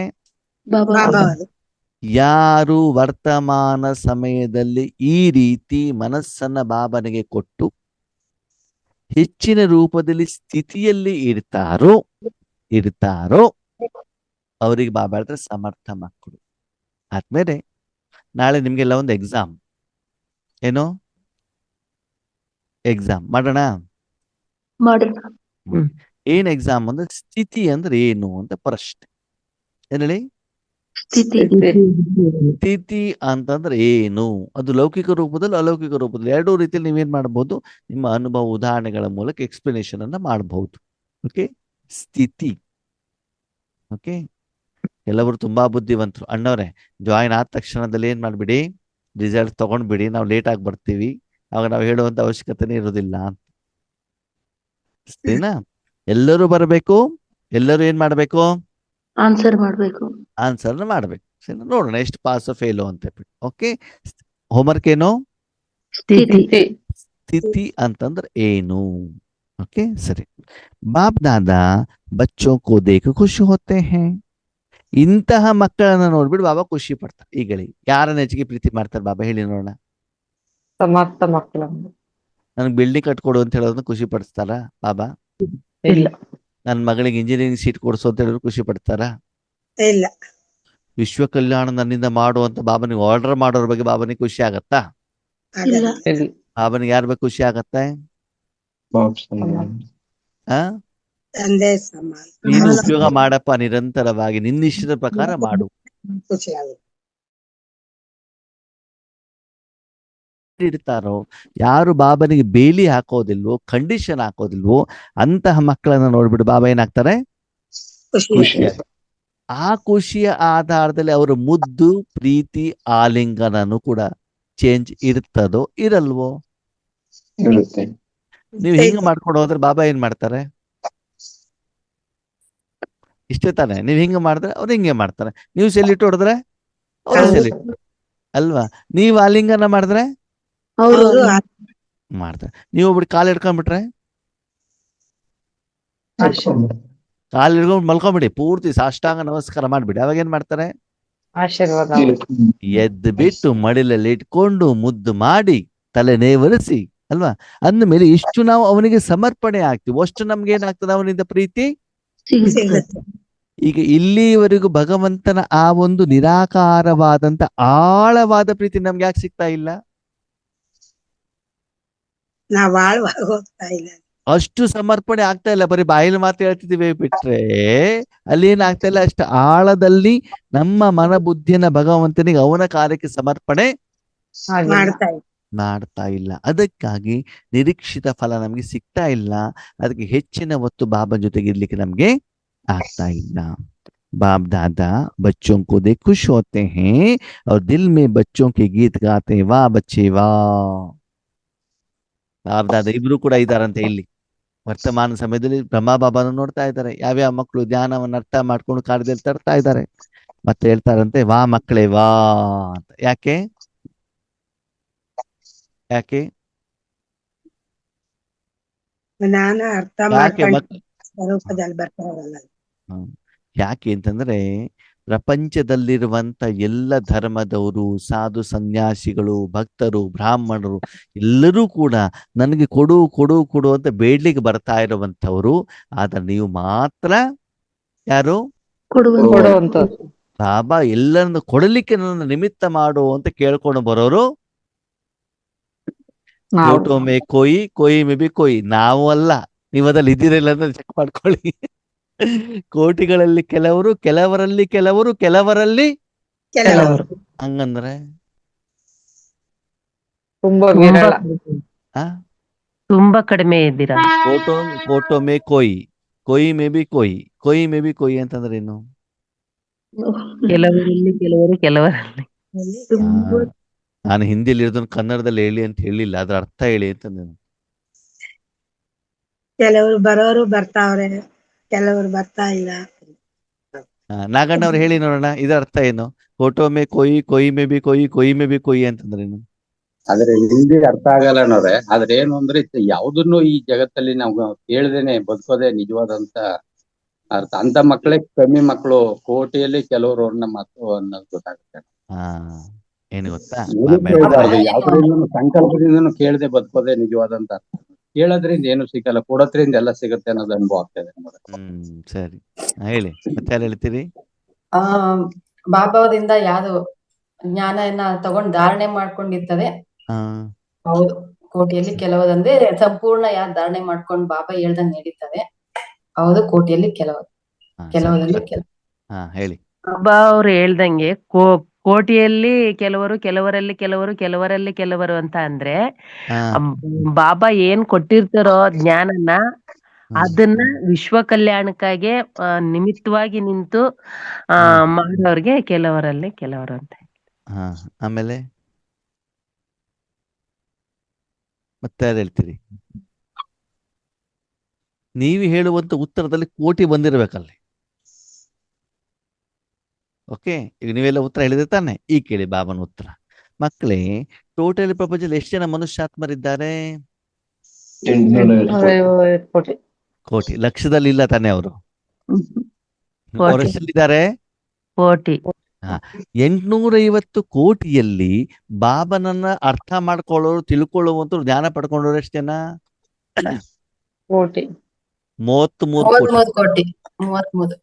Speaker 1: ಯಾರು ವರ್ತಮಾನ ಸಮಯದಲ್ಲಿ ಈ ರೀತಿ ಮನಸ್ಸನ್ನ ಬಾಬನಿಗೆ ಕೊಟ್ಟು ಹೆಚ್ಚಿನ ರೂಪದಲ್ಲಿ ಸ್ಥಿತಿಯಲ್ಲಿ ಇರ್ತಾರೋ ಅವರಿಗೆ ಬಾಬಾ ಹೇಳ್ತಾರೆ ಸಮರ್ಥ ಮಕ್ಕಳು. ಆದ್ಮೇಲೆ ನಾಳೆ ನಿಮ್ಗೆಲ್ಲ ಒಂದು ಎಕ್ಸಾಮ್. ಏನು ಎಕ್ಸಾಮ್ ಮಾಡೋಣ? ಏನ್ ಎಕ್ಸಾಮ್ ಅಂದ್ರೆ ಸ್ಥಿತಿ ಅಂದ್ರೆ ಏನು ಅಂತ ಪ್ರಶ್ನೆ. ಏನ್ ಹೇಳಿ? ಸ್ಥಿತಿ ಅಂತಂದ್ರೆ ಏನು? ಅದು ಲೌಕಿಕ ರೂಪದಲ್ಲಿ ಅಲೌಕಿಕ ರೂಪದಲ್ಲಿ ಎರಡೂ ರೀತಿಯಲ್ಲಿ ನೀವೇನ್ ಮಾಡಬಹುದು, ನಿಮ್ಮ ಅನುಭವ ಉದಾಹರಣೆಗಳ ಮೂಲಕ ಎಕ್ಸ್ಪ್ಲನೇಷನ್ ಅನ್ನ ಮಾಡಬಹುದು. ಓಕೆ, ಸ್ಥಿತಿ. ಓಕೆ, ಕೆಲವರು ತುಂಬಾ ಬುದ್ಧಿವಂತರು. ಅಣ್ಣವ್ರೆ, ಜಾಯಿನ್ ಆದ ತಕ್ಷಣದಲ್ಲಿ ಏನ್ ಮಾಡ್ಬಿಡಿ, ರಿಸಲ್ಟ್ ತಗೊಂಡ್ಬಿಡಿ, ನಾವು ಲೇಟ್ ಆಗಿ ಬರ್ತೀವಿ, ಆಗ ನಾವು ಹೇಳುವಂತ ಅವಶ್ಯಕತೆನೇ ಇರೋದಿಲ್ಲ ಅಂತ. ಸರಿನಾ? ಎಲ್ಲರೂ ಬರಬೇಕು, ಎಲ್ಲರೂ ಏನ್ ಮಾಡ್ಬೇಕು,
Speaker 6: ಆನ್ಸರ್ ಮಾಡ್ಬೇಕು.
Speaker 1: ಆನ್ಸರ್ನ ಮಾಡ್ಬೇಕು. ಸರಿ, ನೋಡೋಣ ಎಷ್ಟು ಪಾಸ್ ಫೇಲು ಅಂತ ಹೇಳ್ಬಿಟ್ಟು. ಓಕೆ, ಹೋಮ್ವರ್ಕ್ ಏನು? ಸ್ಥಿತಿ ಅಂತಂದ್ರೆ ಏನು? ಓಕೆ, ಸರಿ. ಬಾಪ್ ದಾದಾ ಬಚ್ಚೋ ಕೋ ದೇಖ ಖುಷಿ ಹೋತೆ ಹೇ. ಇಂತಹ ಮಕ್ಕಳನ್ನ ನೋಡ್ಬಿಟ್ಟು ಬಾಬಾ ಖುಷಿ ಪಡ್ತಾರೆ. ಈಗ ಹೇಳಿ, ಯಾರನ್ನ ಹೆಚ್ಚಿಗೆ ಪ್ರೀತಿ ಮಾಡ್ತಾರೆ ಬಾಬಾ? ಹೇಳಿ ನೋಡೋಣ.
Speaker 3: ಸಮರ್ಥ ಮಕ್ಕಳನ್ನು.
Speaker 1: ನನ್ಗೆ ಬಿಲ್ಡಿಂಗ್ ಕಟ್ಕೊಡು ಅಂತ ಹೇಳೋದನ್ನ ಖುಷಿ ಪಡಿಸ್ತಾರ ಬಾಬಾ?
Speaker 3: ಇಲ್ಲ.
Speaker 1: ನನ್ನ ಮಗಳಿಗೆ ಇಂಜಿನಿಯರಿಂಗ್ ಸೀಟ್ ಕೊಡಿಸು ಅಂತ ಹೇಳಿದ್ರು ಖುಷಿ ಪಡ್ತಾರ?
Speaker 8: ಇಲ್ಲ.
Speaker 1: ವಿಶ್ವ ಕಲ್ಯಾಣ ನನ್ನಿಂದ ಮಾಡು ಅಂತ ಬಾಬನಿಗೆ ಆರ್ಡರ್ ಮಾಡೋರ ಬಗ್ಗೆ ಬಾಬನಿಗೆ ಖುಷಿ ಆಗತ್ತಾ?
Speaker 6: ಇಲ್ಲ.
Speaker 3: ಇಲ್ಲ.
Speaker 1: ಬಾಬನಿಗೆ ಯಾರ ಬಗ್ಗೆ ಖುಷಿ ಆಗತ್ತೆ?
Speaker 7: ಬಾಬ್ ಸಮಾನ.
Speaker 1: ಆ
Speaker 8: ತಂದೆ ಸಮಾನ.
Speaker 1: ನೀನು ಉಪಯೋಗ ಮಾಡಪ್ಪ, ನಿರಂತರವಾಗಿ ನಿನ್ನ ಇಷ್ಟದ ಪ್ರಕಾರ ಮಾಡು.
Speaker 8: ಖುಷಿ ಆಗುತ್ತೆ.
Speaker 1: ಇಡ್ತಾರೋ, ಯಾರು ಬಾಬನಿಗೆ ಬೇಲಿ ಹಾಕೋದಿಲ್ವೋ, ಕಂಡೀಷನ್ ಹಾಕೋದಿಲ್ವೋ, ಅಂತಹ ಮಕ್ಕಳನ್ನ ನೋಡ್ಬಿಟ್ಟು ಬಾಬಾ ಏನಾಗ್ತಾರೆ?
Speaker 8: ಖುಷಿ.
Speaker 1: ಆ ಖುಷಿಯ ಆಧಾರದಲ್ಲಿ ಅವರ ಮುದ್ದು, ಪ್ರೀತಿ, ಆಲಿಂಗನನು ಕೂಡ ಚೇಂಜ್ ಇರ್ತದೋ ಇರಲ್ವೋ?
Speaker 7: ಇರುತ್ತೆ.
Speaker 1: ನೀವು ಹಿಂಗ ಮಾಡ್ಕೊಂಡು ಹೋದ್ರೆ ಬಾಬಾ ಏನ್ ಮಾಡ್ತಾರೆ? ಇಷ್ಟೇ ತಾನೆ. ನೀವ್ ಹಿಂಗ ಮಾಡಿದ್ರೆ ಅವ್ರು ಹಿಂಗೆ ಮಾಡ್ತಾರೆ. ನೀವು ಸೆಲ್ಯೂಟ್ ಹೊಡೆದ್ರೆ ಅವ್ರು ಸೆಲ್ಯೂಟ್ ಅಲ್ವಾ? ನೀವು ಆಲಿಂಗನ ಮಾಡಿದ್ರೆ
Speaker 6: ಅವರು
Speaker 1: ಮಾಡ್ತಾರೆ. ನೀವು ಒಬ್ರು ಕಾಲ್ ಹಿಡ್ಕೊಂಡ್ಬಿಟ್ರೆ,
Speaker 3: ಆಶೀರ್ವಾದ.
Speaker 1: ಕಾಲ್ ಹಿಡ್ಕೊಂಡು ಮಲ್ಕೊಂಡ್ಬಿಡಿ, ಪೂರ್ತಿ ಸಾಷ್ಟಾಂಗ ನಮಸ್ಕಾರ ಮಾಡ್ಬಿಡಿ. ಅವಾಗ ಏನ್ ಮಾಡ್ತಾರೆ?
Speaker 3: ಆಶೀರ್ವಾದ.
Speaker 1: ಎದ್ದು ಬಿಟ್ಟು ಮಡಿಲಲ್ಲಿ ಇಟ್ಕೊಂಡು ಮುದ್ದು ಮಾಡಿ ತಲೆ ನೇವರಿಸಿ ಅಲ್ವಾ? ಅಂದ್ಮೇಲೆ ಇಷ್ಟು ನಾವು ಅವನಿಗೆ ಸಮರ್ಪಣೆ ಆಗ್ತೀವಿ, ಅಷ್ಟು ನಮ್ಗೆ ಏನಾಗ್ತದೆ ಅವನಿಂದ ಪ್ರೀತಿ
Speaker 8: ಸಿಗುತ್ತೆ.
Speaker 1: ಈಗ ಇಲ್ಲಿವರೆಗೂ ಭಗವಂತನ ಆ ಒಂದು ನಿರಾಕಾರವಾದಂತ ಆಳವಾದ ಪ್ರೀತಿ ನಮ್ಗೆ ಯಾಕೆ ಸಿಗ್ತಾ ಇಲ್ಲ?
Speaker 8: ನಾವ್ ಆಳ್ವಾಗ ಹೋಗ್ತಾ ಇಲ್ಲ.
Speaker 1: ಅಷ್ಟು ಸಮರ್ಪಣೆ ಆಗ್ತಾ ಇಲ್ಲ. ಬರೀ ಬಾಯಲ್ಲಿ ಮಾತು ಹೇಳ್ತಿದೀವಿ ಬಿಟ್ರೆ ಅಲ್ಲಿ ಏನಾಗ್ತಾ ಇಲ್ಲ. ಅಷ್ಟು ಆಳದಲ್ಲಿ ನಮ್ಮ ಮನ ಬುದ್ಧಿಯನ್ನ ಭಗವಂತನಿಗೆ ಅವನ ಕಾರ್ಯಕ್ಕೆ ಸಮರ್ಪಣೆ ಮಾಡ್ತಾ ಇಲ್ಲ. ಅದಕ್ಕಾಗಿ ನಿರೀಕ್ಷಿತ ಫಲ ನಮ್ಗೆ ಸಿಗ್ತಾ ಇಲ್ಲ. ಅದಕ್ಕೆ ಹೆಚ್ಚಿನ ಹೊತ್ತು ಬಾಬಾ ಜೊತೆಗೆ ಇರ್ಲಿಕ್ಕೆ ನಮ್ಗೆ ಆಗ್ತಾ ಇಲ್ಲ. बाप दादा बच्चों को देख खुश होते हैं और दिल में बच्चों के गीत गाते हैं, वाह बच्चे वाह. ಬಾಪ್ ದಾದಾ ಇಬ್ರು ಕೂಡ ಇದ್ದಾರಂತೆ ಇಲ್ಲಿ ವರ್ತಮಾನ ಸಮಯದಲ್ಲಿ. ಬ್ರಹ್ಮ ಬಾಬಾನು ನೋಡ್ತಾ ಇದ್ದಾರೆ. ಯಾವ್ಯಾವ ಮಕ್ಕಳು ಧ್ಯಾನವನ್ನು ಅರ್ಥ ಮಾಡ್ಕೊಂಡು ಕಾರ್ಯದಲ್ಲಿ ತರ್ತಾ ಇದ್ದಾರೆ. ಮತ್ತೆ ಹೇಳ್ತಾರಂತೆ, ವಾ ಮಕ್ಕಳೇ ವಾ ಅಂತ. ಯಾಕೆ ಯಾಕೆ
Speaker 8: ಜ್ಞಾನ ಅರ್ಥ
Speaker 1: ಯಾಕೆ
Speaker 8: ಮಾಡ್ಕೊಂಡು ಸ್ವರೂಪದಲ್ಲಿ ಬರ್ತಾರಲ್ಲ.
Speaker 1: ಯಾಕೆ ಅಂತಂದ್ರೆ ಪ್ರಪಂಚದಲ್ಲಿರುವಂತ ಎಲ್ಲ ಧರ್ಮದವರು, ಸಾಧು ಸನ್ಯಾಸಿಗಳು, ಭಕ್ತರು, ಬ್ರಾಹ್ಮಣರು ಎಲ್ಲರೂ ಕೂಡ ನನಗೆ ಕೊಡು ಕೊಡು ಕೊಡು ಅಂತ ಬೇಡ್ಲಿಕ್ಕೆ ಬರ್ತಾ ಇರುವಂತವ್ರು. ಆದ್ರೆ ನೀವು ಮಾತ್ರ ಯಾರು?
Speaker 3: ಕೊಡುವಂತ.
Speaker 1: ಬಾಬಾ ಎಲ್ಲರನ್ನು ಕೊಡಲಿಕ್ಕೆ ನನ್ನ ನಿಮಿತ್ತ ಮಾಡು ಅಂತ ಕೇಳ್ಕೊಂಡು ಬರೋರು. ಫೋಟೋ ಮೇ ಕೊಯ್ ಕೊಯ್ ಮೇ ಬಿ ಕೊಯ್. ನಾವು ಅಲ್ಲ. ನೀವು ಅದ್ರಲ್ಲಿ ಇದ್ದೀರಿಲ್ಲ ಅಂತ ಚೆಕ್ ಮಾಡ್ಕೊಳ್ಳಿ. ಕೋಟಿಗಳಲ್ಲಿ ಕೆಲವರು, ಕೆಲವರಲ್ಲಿ ಕೆಲವರು, ಕೆಲವರಲ್ಲಿ ಹಂಗಂದ್ರೆ
Speaker 2: ತುಂಬಾ ಕಡಿಮೆ ಇದ್ದೀರಾ.
Speaker 1: ಫೋಟೋ ಮೇ ಕೊಯ್ ಕೊಯ್ ಮೇ ಬಿ ಕೊಯ್, ಕೊಯ್ ಮೇ ಬಿ ಕೊಯ್ ಅಂತಂದ್ರೆ ಏನು?
Speaker 2: ಕೆಲವರಲ್ಲಿ ಕೆಲವರು, ಕೆಲವರಲ್ಲಿ.
Speaker 1: ನಾನು ಹಿಂದಿಯಲ್ಲಿ ಇರೋದನ್ನ ಕನ್ನಡದಲ್ಲಿ ಹೇಳಿ ಅಂತ ಹೇಳಿಲ್ಲ, ಅದ್ರ ಅರ್ಥ ಹೇಳಿ ಅಂತ.
Speaker 8: ಕೆಲವರು ಬರೋರು ಬರ್ತಾವ್ರೆ, ಕೆಲವರು ಬರ್ತಾ ಇಲ್ಲ.
Speaker 1: ನಾಗಣ್ಣವ್ರು ಹೇಳಿ ನೋಡೋಣ, ಇದರ ಅರ್ಥ ಏನು? ಫೋಟೋ ಮೇ ಕೊಯ್ ಕೊಯ್ ಮೇ ಬಿ ಕೊಯ್ ಕೊಯ್ ಮೇ ಬಿ ಕೊಯ್ ಅಂತಂದ್ರೆ ಏನು?
Speaker 5: ಆದ್ರೆ ಹಿಂದಿ ಅರ್ಥ ಆಗಲ್ಲ ನೋಡ್ರೆ. ಆದ್ರೆ ಏನು ಅಂದ್ರೆ ಯಾವ್ದನ್ನು ಈ ಜಗತ್ತಲ್ಲಿ ನಾವು ಕೇಳ್ದೇನೆ ಬದುಕೋದೇ ನಿಜವಾದಂತ ಅರ್ಥ. ಅಂತ ಮಕ್ಕಳೇ ಕಮ್ಮಿ ಮಕ್ಕಳು, ಕೋಟಿಯಲ್ಲಿ ಕೆಲವರು ಅನ್ನೋ ಮಾತು ಅನ್ನೋದು ಗೊತ್ತಾಗುತ್ತೆ.
Speaker 1: ಏನು ಗೊತ್ತಾ?
Speaker 5: ಯಾವ್ದ್ರಿಂದ ಸಂಕಲ್ಪದಿಂದನು ಕೇಳದೆ ಬದುಕೋದೇ ನಿಜವಾದಂತ ಅರ್ಥ. ಕೇಳೋದ್ರಿಂದ ಏನು ಸಿಗಲ್ಲ, ಕೊಡೋದ್ರಿಂದ ಎಲ್ಲ ಸಿಗುತ್ತೆ ಅನ್ನೋದು ಅನುಭವ ಆಗ್ತಾ ಇದೆ ನಮಗೆ.
Speaker 1: ಸರಿ. ಹೇಳಿ, ಮತ್ತೆ ಯಾರು ಹೇಳ್ತೀರಿ?
Speaker 9: ಆ ಬಾಬಾದಿಂದ ಯಾವ್ದು ಜ್ಞಾನನ ತಗೊಂಡ್ ಧಾರಣೆ ಮಾಡ್ಕೊಂಡಿರ್ತದೆ.
Speaker 1: ಹಾ
Speaker 9: ಹೌದು, ಕೋಟಿಯಲ್ಲಿ ಕೆಲವದಂದ್ರೆ ಸಂಪೂರ್ಣ ಯಾರು ಧಾರಣೆ ಮಾಡ್ಕೊಂಡು ಬಾಬಾ ಹೇಳ್ದಂಗ್ ನಡೀತದೆ. ಹೌದು, ಕೋಟಿಯಲ್ಲಿ ಕೆಲವದಲ್ಲಿ ಕೆಲವು.
Speaker 1: ಹಾ ಹೇಳಿ.
Speaker 2: ಬಾಬಾ ಅವ್ರು ಹೇಳ್ದಂಗೆ ಕೋಟಿಯಲ್ಲಿ ಕೆಲವರು, ಕೆಲವರಲ್ಲಿ ಕೆಲವರು, ಕೆಲವರಲ್ಲಿ ಕೆಲವರು ಅಂತ ಅಂದ್ರೆ
Speaker 1: ಹಾ
Speaker 2: ಬಾಬಾ ಏನ್ ಕೊಟ್ಟಿರ್ತಾರೋ ಜ್ಞಾನನ ಅದನ್ನ ವಿಶ್ವ ಕಲ್ಯಾಣಕ್ಕಾಗಿ ನಿಮಿತ್ತವಾಗಿ ನಿಂತು ಮಾಡೋರ್ಗೆ ಕೆಲವರಲ್ಲಿ ಕೆಲವರು ಅಂತ.
Speaker 1: ಹಾ ಆಮೇಲೆ ಮತ್ತೆ ಯಾರು ಹೇಳ್ತೀರಿ? ನೀವು ಹೇಳುವಂತ ಉತ್ತರದಲ್ಲಿ ಕೋಟಿ ಬಂದಿರ್ಬೇಕಲ್ಲಿ. ಓಕೆ, ಈಗ ನೀವೆಲ್ಲ ಉತ್ತರ ಹೇಳಿದ್ರೆ ತಾನೆ. ಈಗ ಕೇಳಿ ಬಾಬನ ಉತ್ತರ. ಮಕ್ಕಳೇ, ಟೋಟಲ್ ಪ್ರಪಂಚದಲ್ಲಿ ಎಷ್ಟು ಜನ ಮನುಷ್ಯಾತ್ಮರಿದ್ದಾರೆ?
Speaker 7: 850
Speaker 3: ಕೋಟಿ.
Speaker 1: ಕೋಟಿ. ಲಕ್ಷದಲ್ಲಿ ಇಲ್ಲ ತಾನೆ ಅವರು? ಅವ್ರು ಎಷ್ಟಲ್ಲಿದ್ದಾರೆ?
Speaker 2: ಕೋಟಿ.
Speaker 1: 850 ಕೋಟಿಯಲ್ಲಿ ಬಾಬನನ್ನ ಅರ್ಥ ಮಾಡ್ಕೊಳ್ಳೋರು, ತಿಳ್ಕೊಳ್ಳುವಂತರು, ಜ್ಞಾನ ಪಡ್ಕೊಂಡವ್ರು ಎಷ್ಟು ಜನ?
Speaker 3: ಕೋಟಿ.
Speaker 1: 33
Speaker 9: ಕೋಟಿ. 33.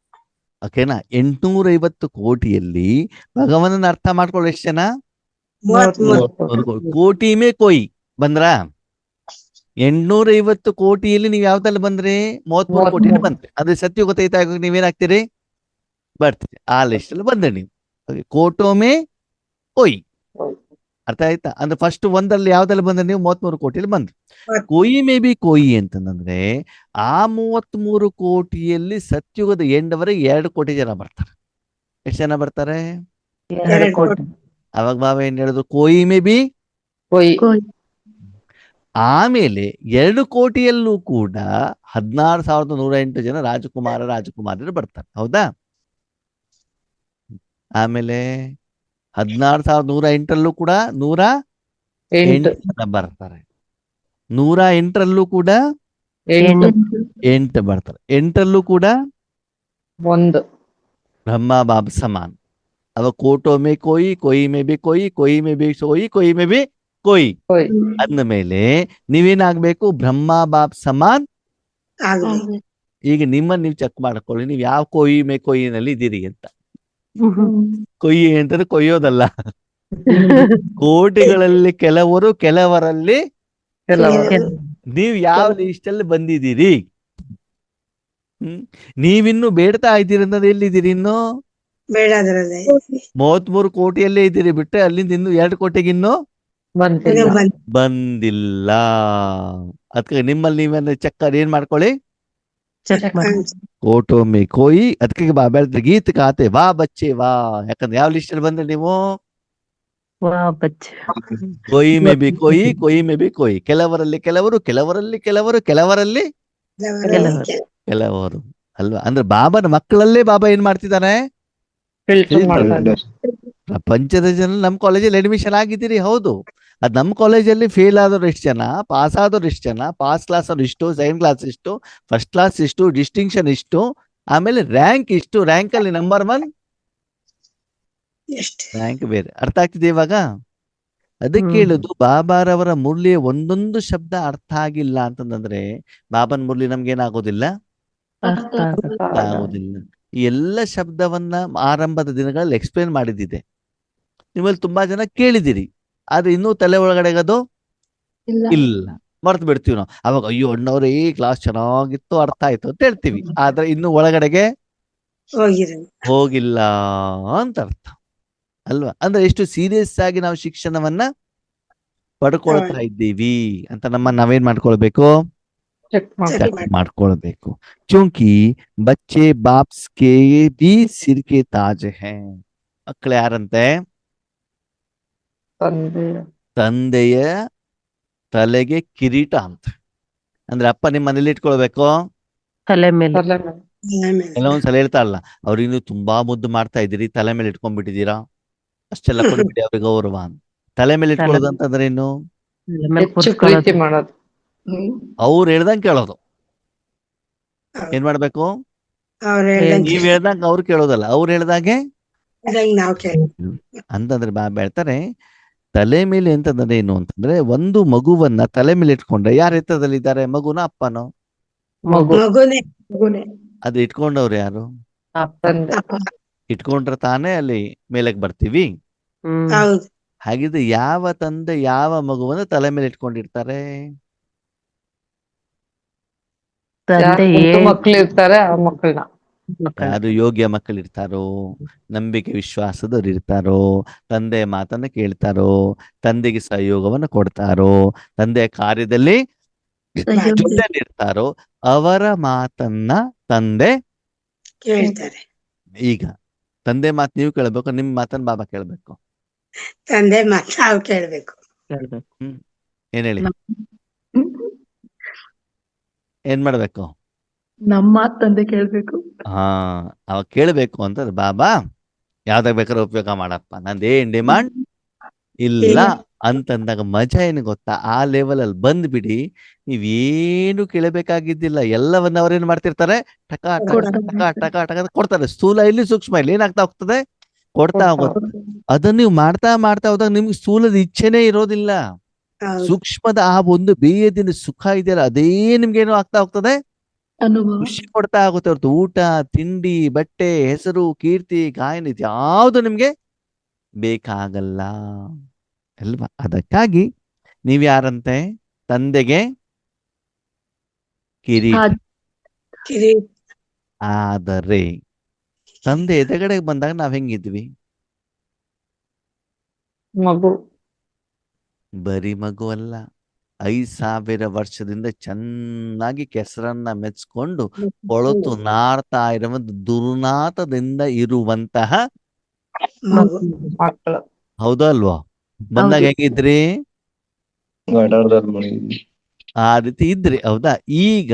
Speaker 1: ಓಕೆನಾ? 850 ಕೋಟಿಯಲ್ಲಿ ಭಗವಂತನ ಅರ್ಥ ಮಾಡ್ಕೊಳ್ಳೋ ಎಷ್ಟು ಜನ?
Speaker 8: 33
Speaker 1: ಕೋಟಿ ಮೇ ಕೋಯಿ ಬಂದ್ರ? 850 ಕೋಟಿಯಲ್ಲಿ ನೀವು ಯಾವ್ದಲ್ಲಿ ಬಂದ್ರಿ? 33 ಕೋಟಿಯಲ್ಲಿ ಬಂದ್ರಿ. ಅದೇ ಸತ್ಯ ಗೊತ್ತಾಯ್ತಾಗ ನೀವೇನಾಗ್ತೀರಿ? ಬರ್ತೀರಿ. ಆ ಲಿಸ್ಟ್ ಅಲ್ಲಿ ಬಂದ್ರಿ ನೀವು. ಕೋಟೋಮೆ ಕೊಯ್. ಅರ್ಥ ಆಯ್ತಾ? ಅಂದ್ರೆ ಫಸ್ಟ್ ಒಂದಲ್ಲಿ ಯಾವ್ದಲ್ಲಿ ಬಂದ್ರೆ ನೀವು 33 ಕೋಟಿಯಲ್ಲಿ ಬಂದ್ರಿ. ಕೊಯಿ ಮೇ ಬಿ ಕೊಯಿ ಅಂತಂದ್ರೆ ಆ 33 ಕೋಟಿಯಲ್ಲಿ ಸತ್ಯುಗದ ಎಂಡವರೆಗೆ 2 ಕೋಟಿ ಜನ ಬರ್ತಾರೆ. ಎಷ್ಟು ಜನ ಬರ್ತಾರೆ?
Speaker 2: 2 ಕೋಟಿ.
Speaker 1: ಅವಾಗ ಬಾಬಾ ಏನ್ ಹೇಳಿದ್ರು? ಕೊಯಿ ಮೇ ಬಿ. ಆಮೇಲೆ 2 ಕೋಟಿಯಲ್ಲೂ ಕೂಡ 16,108 ಜನ ರಾಜಕುಮಾರರು ಬರ್ತಾರೆ. ಹೌದಾ? ಆಮೇಲೆ 16,108ರಲ್ಲೂ ಕೂಡ 108 ಜನ ಬರ್ತಾರೆ. 108ರಲ್ಲೂ ಕೂಡ 8 ಬರ್ತಾರೆ. 8ರಲ್ಲೂ ಕೂಡ
Speaker 3: 1
Speaker 1: ಬ್ರಹ್ಮ ಬಾಬ್ ಸಮಾನ್. ಅವ ಕೋಟೋ ಮೇ ಕೋಯಿ, ಕೊಯಿ ಮೇ ಬಿ ಕೋಯಿ, ಕೊಯಿ ಮೇ ಬಿ ಸೋಯಿ, ಕೊಯಿ ಮೇ ಬಿ ಕೋಯಿ. ಅಂದ ಮೇಲೆ ನೀವೇನಾಗ್ಬೇಕು? ಬ್ರಹ್ಮ ಬಾಬ್ ಸಮಾನ್
Speaker 8: ಆಗ್ಲಿ.
Speaker 1: ಈಗ ನಿಮ್ಮನ್ನ ನೀವು ಚೆಕ್ ಮಾಡ್ಕೊಳ್ಳಿ, ನೀವು ಯಾವ ಕೊಯಿ ಮೇ ಕೊಯ್ಯಿನಲ್ಲಿ ಇದ್ದೀರಿ ಅಂತ. ಕೊಯ್ಯಿ ಅಂತಂದ್ರೆ ಕೊಯ್ಯೋದಲ್ಲ. ಕೋಟಿಗಳಲ್ಲಿ ಕೆಲವರು, ಕೆಲವರಲ್ಲಿ ನೀವು ಯಾವ ಲಿಸ್ಟ್ ಅಲ್ಲಿ ಬಂದಿದ್ದೀರಿ? ನೀವಿನ್ನು ಬೇಡ್ತಾ ಇದ್ದೀರಿ ಅನ್ನೋದು ಎಲ್ಲಿದ್ದೀರಿ? ಇನ್ನು
Speaker 8: ಬೇಡದ್ರಲ್ಲೇ
Speaker 1: 33 ಕೋಟಿಯಲ್ಲೇ ಇದ್ದೀರಿ, ಬಿಟ್ರೆ ಅಲ್ಲಿಂದ ಇನ್ನು 2 ಕೋಟಿಗಿನ್ನು ಬಂದಿಲ್ಲ. ಅದಕ್ಕೆ ನಿಮ್ಮಲ್ಲಿ ನೀವೇನು ಚೆಕ್ ಏನ್ ಮಾಡ್ಕೊಳ್ಳಿ? ಕೋಟೋ ಮೇ ಕೋಯಿ. ಅದಕ್ಕೆ ಬಾಬಾ ಹೇಳ್ತಾರೆ ಗೀತ್ ಕಾತೆ ವಾ ಬಚ್ಚೆ ವಾ. ಯಾಕಂದ್ರೆ ಯಾವ ಲಿಸ್ಟ್ ಅಲ್ಲಿ ಬಂದ್ರೆ ನೀವು? ಕೊಯಿ ಮೇ ಬಿ ಕೊಯಿ, ಕೊಯಿ ಮೇ ಬಿ ಕೊಯಿ. ಕೆಲವರಲ್ಲಿ ಕೆಲವರು, ಕೆಲವರಲ್ಲಿ ಕೆಲವರು, ಕೆಲವರಲ್ಲಿ ಕೆಲವರು ಅಲ್ವಾ? ಅಂದ್ರೆ ಬಾಬನ ಮಕ್ಕಳಲ್ಲೇ ಬಾಬಾ ಏನ್ ಮಾಡ್ತಿದ್ದಾನೆ? ಪ್ರಪಂಚದ ಜನ ನಮ್ಮ ಕಾಲೇಜಲ್ಲಿ ಅಡ್ಮಿಷನ್ ಆಗಿದ್ದೀರಿ, ಹೌದು. ಅದ್ ನಮ್ಮ ಕಾಲೇಜಲ್ಲಿ ಫೇಲ್ ಆದವ್ರು ಎಷ್ಟು ಜನ, ಪಾಸ್ ಆದವ್ರು ಎಷ್ಟು ಜನ, ಪಾಸ್ ಕ್ಲಾಸ್ ಅವ್ರು ಇಷ್ಟು, ಸೆಕೆಂಡ್ ಕ್ಲಾಸ್ ಇಷ್ಟು, ಫಸ್ಟ್ ಕ್ಲಾಸ್ ಇಷ್ಟು, ಡಿಸ್ಟಿಂಕ್ಷನ್ ಇಷ್ಟು, ಆಮೇಲೆ ರ್ಯಾಂಕ್ ಇಷ್ಟು. ರ್ಯಾಂಕ್ ಅಲ್ಲಿ ನಂಬರ್ 1 ರ್ಯಾಂಕ್ ಬೇರೆ. ಅರ್ಥ ಆಗ್ತಿದೆ ಇವಾಗ? ಅದಕ್ಕೆ ಹೇಳುದು ಬಾಬಾರವರ ಮುರಳಿಯ ಒಂದೊಂದು ಶಬ್ದ ಅರ್ಥ ಆಗಿಲ್ಲ ಅಂತಂದ್ರೆ ಬಾಬನ್ ಮುರಳಿ ನಮ್ಗೇನಾಗೋದಿಲ್ಲ, ಆಗೋದಿಲ್ಲ. ಈ ಎಲ್ಲ ಶಬ್ದವನ್ನ ಆರಂಭದ ದಿನಗಳಲ್ಲಿ ಎಕ್ಸ್ಪ್ಲೇನ್ ಮಾಡಿದ್ದಿದೆ. ನಿಮ್ಮಲ್ಲಿ ತುಂಬಾ ಜನ ಕೇಳಿದಿರಿ, ಆದ್ರೆ ಇನ್ನೂ ತಲೆ ಒಳಗಡೆಗದು ಇಲ್ಲ, ಮರ್ತು ಬಿಡ್ತೀವಿ ನಾವು. ಅವಾಗ ಅಯ್ಯೋ ಅಣ್ಣವ್ರೆ ಈ ಕ್ಲಾಸ್ ಚೆನ್ನಾಗಿತ್ತು, ಅರ್ಥ ಆಯ್ತು ಅಂತ ಹೇಳ್ತೀವಿ, ಆದ್ರೆ ಇನ್ನು ಒಳಗಡೆಗೆ ಹೋಗಿಲ್ಲ ಅಂತ ಅರ್ಥ ಅಲ್ವಾ? ಅಂದ್ರೆ ಎಷ್ಟು ಸೀರಿಯಸ್ ಆಗಿ ನಾವು ಶಿಕ್ಷಣವನ್ನ ಪಡ್ಕೊಳ್ತಾ ಇದ್ದೀವಿ ಅಂತ ನಾವೇನ್ ಮಾಡ್ಕೊಳ್ಬೇಕು? ಚೆಕ್ ಮಾಡ್ಕೊಳ್ಬೇಕು. ಕ್ಯೂಂಕಿ ಬಚ್ಚೆ ಬಾಪ್ಸ್ ಕೆ ಬಿ ಸಿರ್ ಕೆ ತಾಜ್ ಹೈ. ಮಕ್ಕಳು ಯಾರಂತೆ? ತಂದೆಯ ತಲೆಗೆ ಕಿರೀಟ ಅಂತ. ಅಂದ್ರೆ ಅಪ್ಪ ನಿಮ್ಮ ಮನೇಲಿ ಇಟ್ಕೊಳ್ಬೇಕು,
Speaker 2: ತಲೆ ಮೇಲೆ.
Speaker 1: ಕೆಲವೊಂದ್ಸಲ ಹೇಳ್ತಾರಲ್ಲ, ಅವ್ರಿನ್ನು ತುಂಬಾ ಮುದ್ದು ಮಾಡ್ತಾ ಇದ್ದೀರಿ, ತಲೆ ಮೇಲೆ ಇಟ್ಕೊಂಡ್ಬಿಟ್ಟಿದ್ದೀರಾ, ಅಷ್ಟೆಲ್ಲ ಕೊಡ್ಬಿಡಿ ಅವ್ರಿಗೆ ಗೌರವ ಅಂತ. ತಲೆ ಮೇಲೆ ಇಟ್ಕೊಳ್ಳೋದು ಅಂತಂದ್ರೆ ಏನು? ಅವ್ರು ಹೇಳ್ದಂಗೆ ಕೇಳೋದು. ಏನ್ ಮಾಡ್ಬೇಕು? ನೀವ್ ಹೇಳ್ದಂಗ ಅವ್ರು ಕೇಳೋದಲ್ಲ, ಅವ್ರು ಹೇಳ್ದಾಗೆ. ಅಂತಂದ್ರೆ ಬಾಬಾ ಹೇಳ್ತಾರೆ ತಲೆ ಮೇಲೆ ಅಂತಂದ್ರೆ ಏನು ಅಂತಂದ್ರೆ, ಒಂದು ಮಗುವನ್ನ ತಲೆ ಮೇಲೆ ಇಟ್ಕೊಂಡ್ರೆ ಯಾರ ಎತ್ತರದಲ್ಲಿದ್ದಾರೆ? ಮಗುನ ಅಪ್ಪನೋ?
Speaker 2: ಮಗು.
Speaker 8: ಮಗುನೇ
Speaker 1: ಅದು ಇಟ್ಕೊಂಡವ್ರು ಯಾರು?
Speaker 3: ತಂದೆ.
Speaker 8: ಅಪ್ಪ.
Speaker 1: ಇಟ್ಕೊಂಡ್ರೆ ತಾನೇ ಅಲ್ಲಿ ಮೇಲಕ್ಕೆ ಬರ್ತೀವಿ.
Speaker 8: ಹೌದು.
Speaker 1: ಹಾಗಿದ್ರೆ ಯಾವ ತಂದೆ ಯಾವ ಮಗುವನ್ನ ತಲೆ ಮೇಲೆ ಇಟ್ಕೊಂಡಿರ್ತಾರೆ?
Speaker 2: ತಂದೆ
Speaker 3: ಮಕ್ಳು ಇರ್ತಾರೆ ಆ ಮಕ್ಕಳನ್ನ.
Speaker 1: ಯಾರು ಯೋಗ್ಯ ಮಕ್ಕಳಿರ್ತಾರೋ, ನಂಬಿಕೆ ವಿಶ್ವಾಸದವ್ರು ಇರ್ತಾರೋ, ತಂದೆ ಮಾತನ್ನ ಕೇಳ್ತಾರೋ, ತಂದೆಗೆ ಸಹಯೋಗವನ್ನು ಕೊಡ್ತಾರೋ, ತಂದೆಯ ಕಾರ್ಯದಲ್ಲಿ ಜೊತೆಲಿರ್ತಾರೋ ಅವರ ಮಾತನ್ನ ತಂದೆ
Speaker 8: ಕೇಳ್ತಾರೆ.
Speaker 1: ಈಗ ತಂದೆ ಮಾತು ನೀವು ಕೇಳ್ಬೇಕು, ನಿಮ್ ಮಾತನ್ನ ಬಾಬಾ ಕೇಳ್ಬೇಕು.
Speaker 8: ತಂದೆ ಮಾತು ನಾವು ಕೇಳ್ಬೇಕು.
Speaker 1: ಏನ್ ಹೇಳಿ, ಏನ್ ಮಾಡ್ಬೇಕು?
Speaker 6: ನಮ್ಮ ಮಾತ್ ತಂದೆ ಕೇಳ್ಬೇಕು.
Speaker 1: ಅವಾಗ ಕೇಳ್ಬೇಕು ಅಂತಂದ್ರೆ, ಬಾಬಾ ಯಾವ್ದಾಗ ಬೇಕಾದ್ರೆ ಉಪಯೋಗ ಮಾಡಪ್ಪ, ನಂದೇನ್ ಡಿಮಾಂಡ್ ಇಲ್ಲ ಅಂತಂದಾಗ ಮಜಾ ಏನು ಗೊತ್ತಾ? ಆ ಲೆವೆಲ್ ಅಲ್ಲಿ ಬಂದ್ಬಿಡಿ, ನೀವೇನು ಕೇಳಬೇಕಾಗಿದ್ದಿಲ್ಲ, ಎಲ್ಲವನ್ನ ಅವ್ರೇನ್ ಮಾಡ್ತಿರ್ತಾರೆ, ಟಕ ಟಕ ಟಕ ಟಕ ಟಕ ಅಂತ ಕೊಡ್ತಾರೆ. ಸ್ಥೂಲ ಇಲ್ಲಿ ಸೂಕ್ಷ್ಮ ಇಲ್ಲಿ ಏನಾಗ್ತಾ ಹೋಗ್ತದೆ, ಕೊಡ್ತಾ ಹೋಗುತ್ತೆ. ಅದನ್ನ ನೀವು ಮಾಡ್ತಾ ಮಾಡ್ತಾ ಹೋದಾಗ ನಿಮ್ಗೆ ಸ್ಥೂಲದ ಇಚ್ಛೆನೇ ಇರೋದಿಲ್ಲ. ಸೂಕ್ಷ್ಮದ ಆ ಒಂದು ಬೇಯದಿನ ಸುಖ ಇದೆಯಲ್ಲ, ಅದೇ ನಿಮ್ಗೇನು ಆಗ್ತಾ ಹೋಗ್ತದೆ, ಖುಷಿ ಕೊಡ್ತಾ ಆಗುತ್ತೆ ಹೊರತು ಊಟ ತಿಂಡಿ ಬಟ್ಟೆ ಹೆಸರು ಕೀರ್ತಿ ಗಾಯನ ಇದ್ಯಾವುದು ನಿಮ್ಗೆ ಬೇಕಾಗಲ್ಲ ಅಲ್ವಾ? ಅದಕ್ಕಾಗಿ ನೀವ್ಯಾರಂತೆ? ತಂದೆಗೆ ಕಿರೀಟ. ಆದರೆ ತಂದೆ ಎದುರುಗಡೆ ಬಂದಾಗ ನಾವ್ ಹೆಂಗಿದ್ವಿ?
Speaker 3: ಮಗು.
Speaker 1: ಬರೀ ಮಗು ಅಲ್ಲ, 5,000 ವರ್ಷದಿಂದ ಚೆನ್ನಾಗಿ ಕೆಸರನ್ನ ಮೆಚ್ಕೊಂಡು ಕೊಳತು ನಾರ್ತಾ ಇರುವ ದುರ್ನಾತದಿಂದ ಇರುವಂತಹ
Speaker 3: ಮಕ್ಕಳು.
Speaker 1: ಹೌದಾ ಅಲ್ವಾ? ಬಂದಾಗ ಹೆಂಗಿದ್ರಿ? ಆ ರೀತಿ ಇದ್ರಿ, ಹೌದಾ? ಈಗ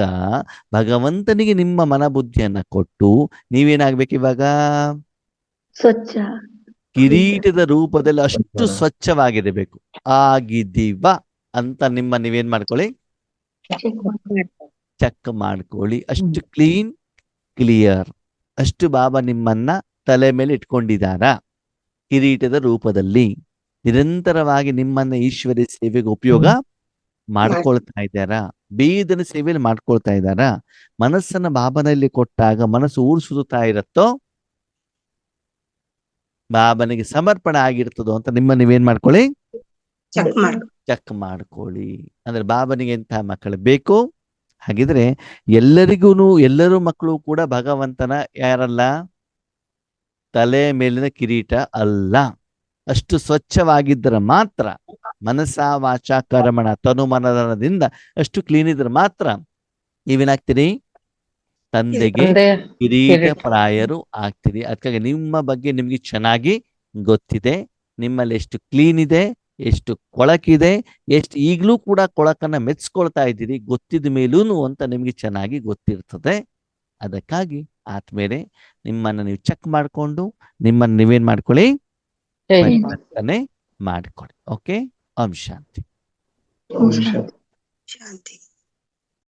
Speaker 1: ಭಗವಂತನಿಗೆ ನಿಮ್ಮ ಮನಬುದ್ಧಿಯನ್ನ ಕೊಟ್ಟು ನೀವೇನಾಗ್ಬೇಕು ಇವಾಗ?
Speaker 6: ಸ್ವಚ್ಛ
Speaker 1: ಕಿರೀಟದ ರೂಪದಲ್ಲಿ ಅಷ್ಟು ಸ್ವಚ್ಛವಾಗಿರಬೇಕು. ಆಗಿದ್ದೀವ ಅಂತ ನೀವೇನ್ ಮಾಡ್ಕೊಳ್ಳಿ, ಚೆಕ್ ಮಾಡ್ಕೊಳ್ಳಿ. ಅಷ್ಟು ಕ್ಲೀನ್ ಕ್ಲಿಯರ್, ಅಷ್ಟು ಬಾಬಾ ನಿಮ್ಮನ್ನ ತಲೆ ಮೇಲೆ ಇಟ್ಕೊಂಡಿದಾರ. ಕಿರೀಟದ ರೂಪದಲ್ಲಿ ನಿರಂತರವಾಗಿ ನಿಮ್ಮನ್ನ ಈಶ್ವರಿ ಸೇವೆಗೆ ಉಪಯೋಗ ಮಾಡ್ಕೊಳ್ತಾ ಇದ್ದಾರ. ಬೇದನ ಸೇವೆಯಲ್ಲಿ ಮಾಡ್ಕೊಳ್ತಾ ಇದ್ದಾರ. ಮನಸ್ಸನ್ನ ಬಾಬನಲ್ಲಿ ಕೊಟ್ಟಾಗ ಮನಸ್ಸು ಊರು ಸುತ್ತಾ ಇರತ್ತೋ, ಬಾಬನಿಗೆ ಸಮರ್ಪಣೆ ಆಗಿರ್ತದೋ ಅಂತ ನೀವೇನ್ ಮಾಡ್ಕೊಳ್ಳಿ, ಚೆಕ್ ಮಾಡ್ಕೊಳ್ಳಿ. ಅಂದ್ರೆ ಬಾಬನಿಗೆ ಎಂಥ ಮಕ್ಕಳು ಬೇಕು? ಹಾಗಿದ್ರೆ ಎಲ್ಲರೂ ಮಕ್ಕಳು ಕೂಡ ಭಗವಂತನ ಯಾರಲ್ಲ? ತಲೆ ಮೇಲಿನ ಕಿರೀಟ ಅಲ್ಲ. ಅಷ್ಟು ಸ್ವಚ್ಛವಾಗಿದ್ದರೆ ಮಾತ್ರ, ಮನಸ ವಾಚ ಕರ್ಮಣ ತನು ಮನದಿಂದ ಅಷ್ಟು ಕ್ಲೀನ್ ಇದ್ರೆ ಮಾತ್ರ ನೀವೇನಾಗ್ತೀರಿ? ತಂದೆಗೆ ಕಿರೀಟ ಪ್ರಾಯರು ಆಗ್ತೀರಿ. ಅದಕ್ಕಾಗಿ ನಿಮ್ಮ ಬಗ್ಗೆ ನಿಮ್ಗೆ ಚೆನ್ನಾಗಿ ಗೊತ್ತಿದೆ. ನಿಮ್ಮಲ್ಲಿ ಎಷ್ಟು ಕ್ಲೀನ್ ಇದೆ, ಎಷ್ಟು ಕೊಳಕಿದೆ, ಎಷ್ಟು ಈಗಲೂ ಕೂಡ ಕೊಳಕನ್ನ ಮೆಚ್ಕೊಳ್ತಾ ಇದ್ದೀರಿ, ಗೊತ್ತಿದ ಮೇಲೂ ಅಂತ ನಿಮ್ಗೆ ಚೆನ್ನಾಗಿ ಗೊತ್ತಿರ್ತದೆ. ಅದಕ್ಕಾಗಿ ಆದ್ಮೇಲೆ ನಿಮ್ಮನ್ನ ನೀವು ಚೆಕ್ ಮಾಡಿಕೊಂಡು ನಿಮ್ಮನ್ನ ನೀವೇನ್ ಮಾಡ್ಕೊಳ್ಳಿ, ಪರಿವರ್ತನೆ ಮಾಡ್ಕೊಳ್ಳಿ. ಓಕೆ, ಓಂ ಶಾಂತಿ.
Speaker 8: ಶಾಂತಿ.